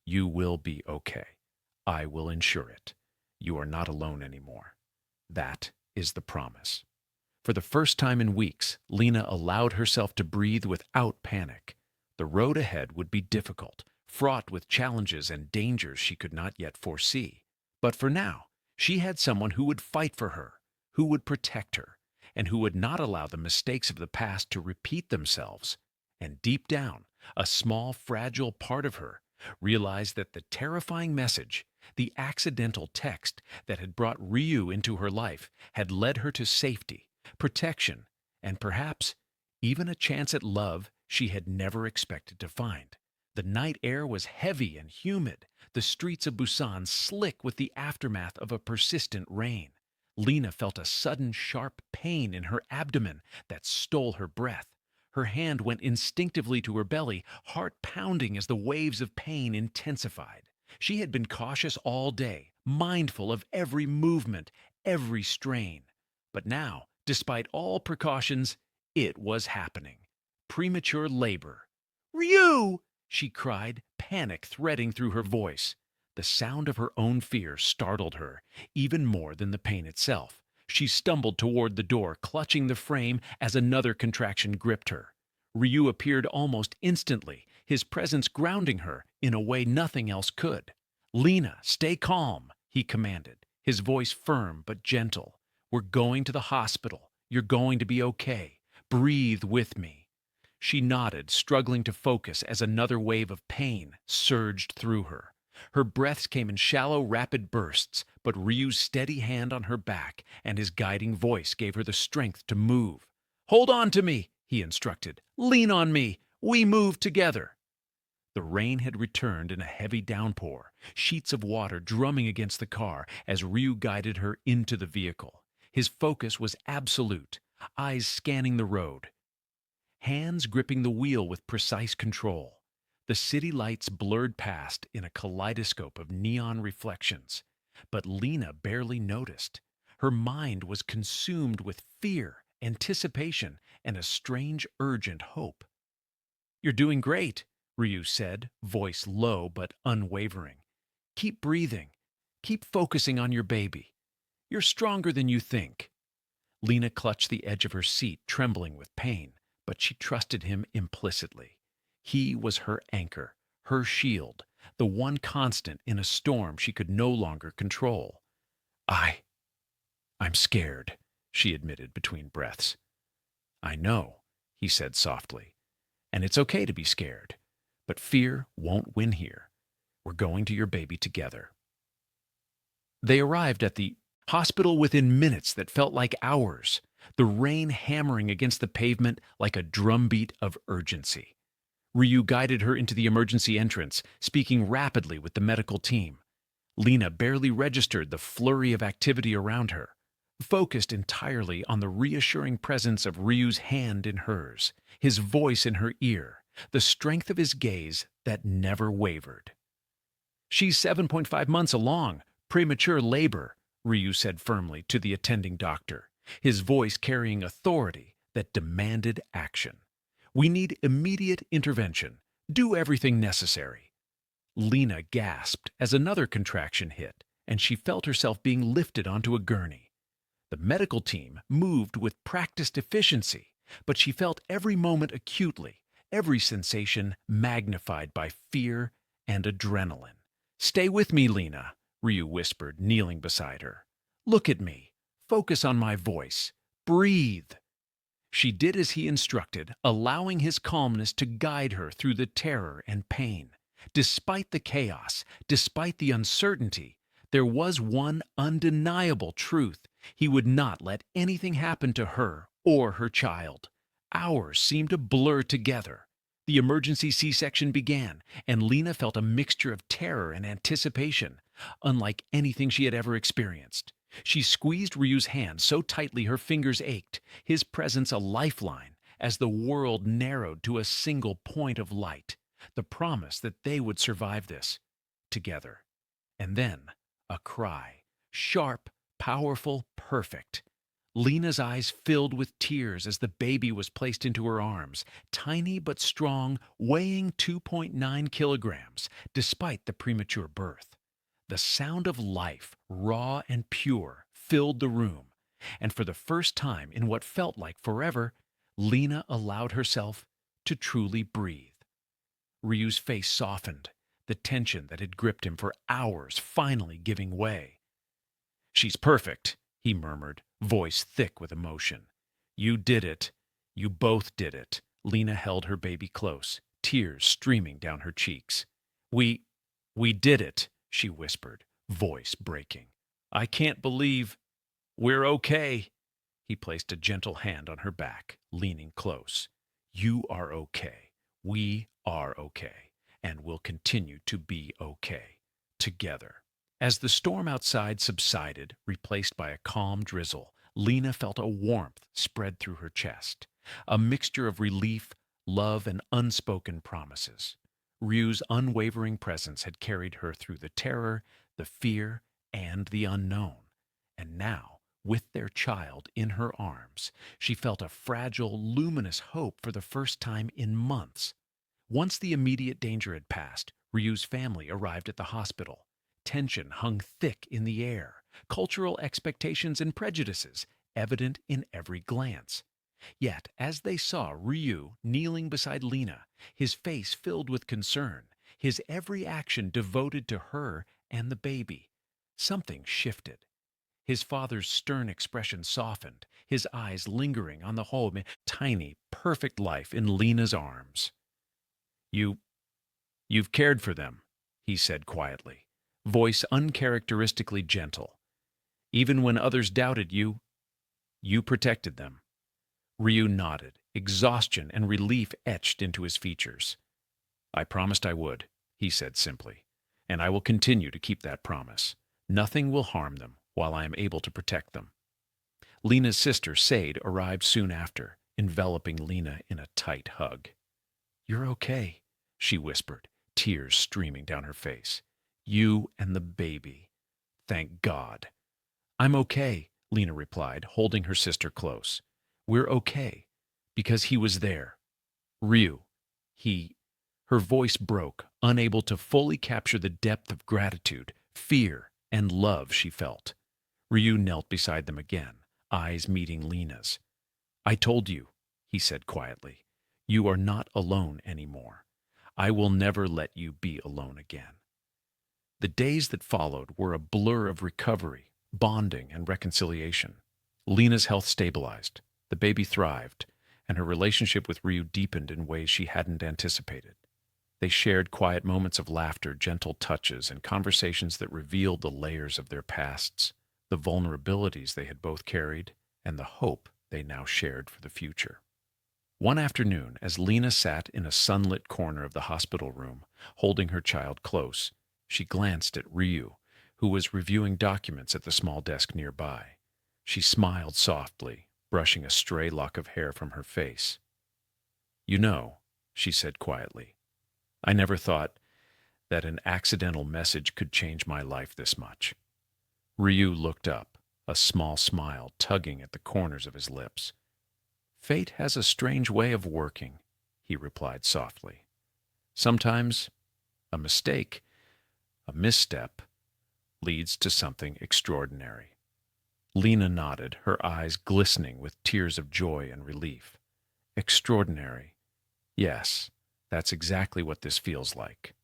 You will be okay. I will ensure it. You are not alone anymore. That is the promise. For the first time in weeks, Lina allowed herself to breathe without panic. The road ahead would be difficult, fraught with challenges and dangers she could not yet foresee. But for now, she had someone who would fight for her, who would protect her, and who would not allow the mistakes of the past to repeat themselves. And deep down, a small, fragile part of her realized that the terrifying message, the accidental text that had brought Ryu into her life, had led her to safety, protection, and perhaps even a chance at love she had never expected to find. The night air was heavy and humid, the streets of Busan slick with the aftermath of a persistent rain. Lina felt a sudden sharp pain in her abdomen that stole her breath. Her hand went instinctively to her belly, heart pounding as the waves of pain intensified. She had been cautious all day, mindful of every movement, every strain. But now, despite all precautions, it was happening. Premature labor. "Ryu!" she cried, panic threading through her voice. The sound of her own fear startled her, even more than the pain itself. She stumbled toward the door, clutching the frame as another contraction gripped her. Ryu appeared almost instantly, his presence grounding her in a way nothing else could. "Lina, stay calm," he commanded, his voice firm but gentle. "We're going to the hospital. You're going to be okay. Breathe with me." She nodded, struggling to focus as another wave of pain surged through her. Her breaths came in shallow, rapid bursts, but Ryu's steady hand on her back and his guiding voice gave her the strength to move. "Hold on to me," he instructed. "Lean on me. We move together." The rain had returned in a heavy downpour, sheets of water drumming against the car as Ryu guided her into the vehicle. His focus was absolute, eyes scanning the road, hands gripping the wheel with precise control. The city lights blurred past in a kaleidoscope of neon reflections, but Lina barely noticed. Her mind was consumed with fear, anticipation, and a strange, urgent hope. "You're doing great," Ryu said, voice low but unwavering. "Keep breathing. Keep focusing on your baby. You're stronger than you think." Lina clutched the edge of her seat, trembling with pain, but she trusted him implicitly. He was her anchor, her shield, the one constant in a storm she could no longer control. I, I'm scared," she admitted between breaths. "I know," he said softly, "and it's okay to be scared. But fear won't win here. We're going to your baby together." They arrived at the hospital within minutes that felt like hours, the rain hammering against the pavement like a drumbeat of urgency. Ryu guided her into the emergency entrance, speaking rapidly with the medical team. Lina barely registered the flurry of activity around her, focused entirely on the reassuring presence of Ryu's hand in hers, his voice in her ear, the strength of his gaze that never wavered. "She's 7.5 months along, premature labor," Ryu said firmly to the attending doctor, his voice carrying authority that demanded action. "We need immediate intervention. Do everything necessary." Lina gasped as another contraction hit, and she felt herself being lifted onto a gurney. The medical team moved with practiced efficiency, but she felt every moment acutely, every sensation magnified by fear and adrenaline. "Stay with me, Lina," Ryu whispered, kneeling beside her. "Look at me. Focus on my voice. Breathe." She did as he instructed, allowing his calmness to guide her through the terror and pain. Despite the chaos, despite the uncertainty, there was one undeniable truth. He would not let anything happen to her or her child. Hours seemed to blur together. The emergency C-section began, and Lina felt a mixture of terror and anticipation, unlike anything she had ever experienced. She squeezed Ryu's hand so tightly her fingers ached, his presence a lifeline, as the world narrowed to a single point of light, the promise that they would survive this, together. And then, a cry, sharp, powerful, perfect. Lena's eyes filled with tears as the baby was placed into her arms, tiny but strong, weighing 2.9 kilograms, despite the premature birth. The sound of life, raw and pure, filled the room, and for the first time in what felt like forever, Lina allowed herself to truly breathe. Ryu's face softened, the tension that had gripped him for hours finally giving way. "She's perfect," he murmured, voice thick with emotion. "You did it. You both did it." Lina held her baby close, tears streaming down her cheeks. "We we did it," she whispered, voice breaking. "I can't believe we're okay." He placed a gentle hand on her back, leaning close. "You are okay. We are okay. And we'll continue to be okay. Together." As the storm outside subsided, replaced by a calm drizzle, Lina felt a warmth spread through her chest, a mixture of relief, love, and unspoken promises. Ryu's unwavering presence had carried her through the terror, the fear, and the unknown. And now, with their child in her arms, she felt a fragile, luminous hope for the first time in months. Once the immediate danger had passed, Ryu's family arrived at the hospital. Tension hung thick in the air, cultural expectations and prejudices evident in every glance. Yet, as they saw Ryu kneeling beside Lina, his face filled with concern, his every action devoted to her and the baby, something shifted. His father's stern expression softened, his eyes lingering on the home, tiny, perfect life in Lina's arms. "You, you've cared for them," he said quietly, voice uncharacteristically gentle. "Even when others doubted you, you protected them." Ryu nodded, exhaustion and relief etched into his features. "I promised I would," he said simply, "and I will continue to keep that promise. Nothing will harm them while I am able to protect them." Lina's sister, Sade, arrived soon after, enveloping Lina in a tight hug. "You're okay," she whispered, tears streaming down her face. "You and the baby. Thank God." "I'm okay," Lina replied, holding her sister close. "We're okay, because he was there. Ryu, he—" Her voice broke, unable to fully capture the depth of gratitude, fear, and love she felt. Ryu knelt beside them again, eyes meeting Lina's. "I told you," he said quietly. "You are not alone anymore. I will never let you be alone again." The days that followed were a blur of recovery, bonding, and reconciliation. Lina's health stabilized, the baby thrived, and her relationship with Ryu deepened in ways she hadn't anticipated. They shared quiet moments of laughter, gentle touches, and conversations that revealed the layers of their pasts, the vulnerabilities they had both carried, and the hope they now shared for the future. One afternoon, as Lina sat in a sunlit corner of the hospital room, holding her child close, she glanced at Ryu, who was reviewing documents at the small desk nearby. She smiled softly, brushing a stray lock of hair from her face. "You know," she said quietly, "I never thought that an accidental message could change my life this much." Ryu looked up, a small smile tugging at the corners of his lips. "Fate has a strange way of working," he replied softly. "Sometimes a mistake, a misstep, leads to something extraordinary." Lina nodded, her eyes glistening with tears of joy and relief. "Extraordinary. Yes, that's exactly what this feels like."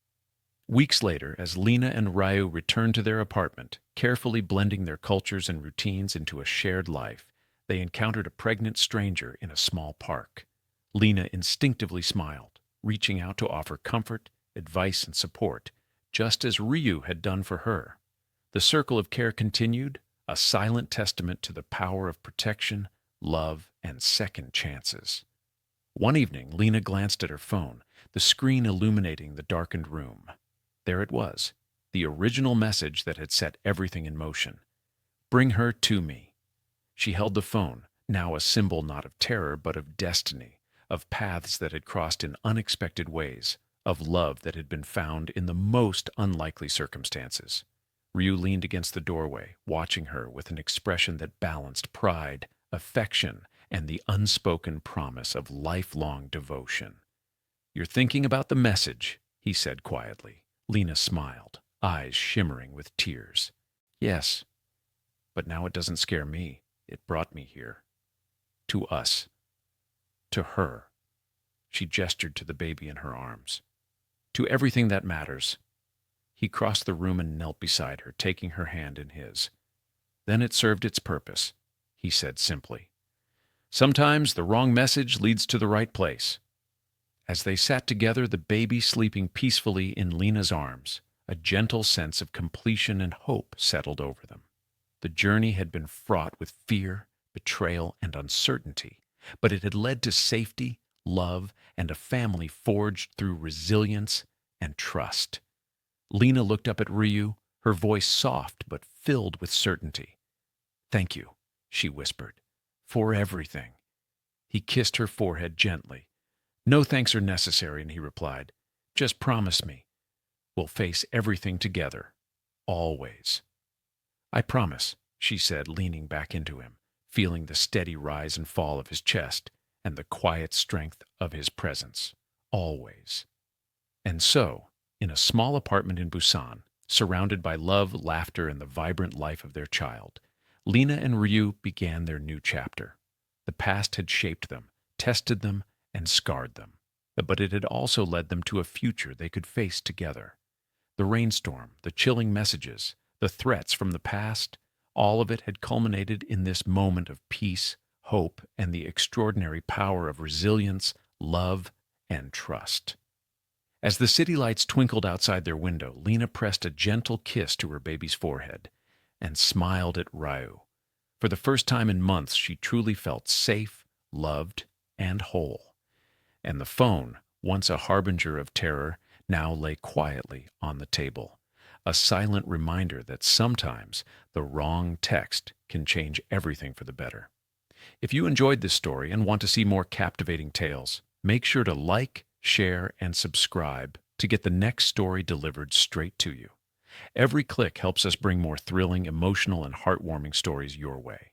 Weeks later, as Lina and Ryu returned to their apartment, carefully blending their cultures and routines into a shared life, they encountered a pregnant stranger in a small park. Lina instinctively smiled, reaching out to offer comfort, advice, and support, just as Ryu had done for her. The circle of care continued, a silent testament to the power of protection, love, and second chances. One evening, Lina glanced at her phone, the screen illuminating the darkened room. There it was, the original message that had set everything in motion. "Bring her to me." She held the phone, now a symbol not of terror but of destiny, of paths that had crossed in unexpected ways, of love that had been found in the most unlikely circumstances. Ryu leaned against the doorway, watching her with an expression that balanced pride, affection, and the unspoken promise of lifelong devotion. "You're thinking about the message," he said quietly. Lina smiled, eyes shimmering with tears. "Yes, but now it doesn't scare me. It brought me here. To us. To her." She gestured to the baby in her arms. To everything that matters. He crossed the room and knelt beside her, taking her hand in his. Then it served its purpose, he said simply. Sometimes the wrong message leads to the right place. As they sat together, the baby sleeping peacefully in Lina's arms, a gentle sense of completion and hope settled over them. The journey had been fraught with fear, betrayal, and uncertainty, but it had led to safety, love, and a family forged through resilience and trust. Lina looked up at Ryu, her voice soft but filled with certainty. "Thank you," she whispered, "for everything." He kissed her forehead gently. "No thanks are necessary," he replied. "Just promise me. We'll face everything together. Always." "I promise," she said, leaning back into him, feeling the steady rise and fall of his chest and the quiet strength of his presence. Always. And so, in a small apartment in Busan, surrounded by love, laughter, and the vibrant life of their child, Lina and Ryu began their new chapter. The past had shaped them, tested them, and scarred them, but it had also led them to a future they could face together. The rainstorm, the chilling messages, the threats from the past, all of it had culminated in this moment of peace, hope, and the extraordinary power of resilience, love, and trust. As the city lights twinkled outside their window, Lina pressed a gentle kiss to her baby's forehead and smiled at Ryu. For the first time in months, she truly felt safe, loved, and whole. And the phone, once a harbinger of terror, now lay quietly on the table, a silent reminder that sometimes the wrong text can change everything for the better. If you enjoyed this story and want to see more captivating tales, make sure to like, share, and subscribe to get the next story delivered straight to you. Every click helps us bring more thrilling, emotional, and heartwarming stories your way.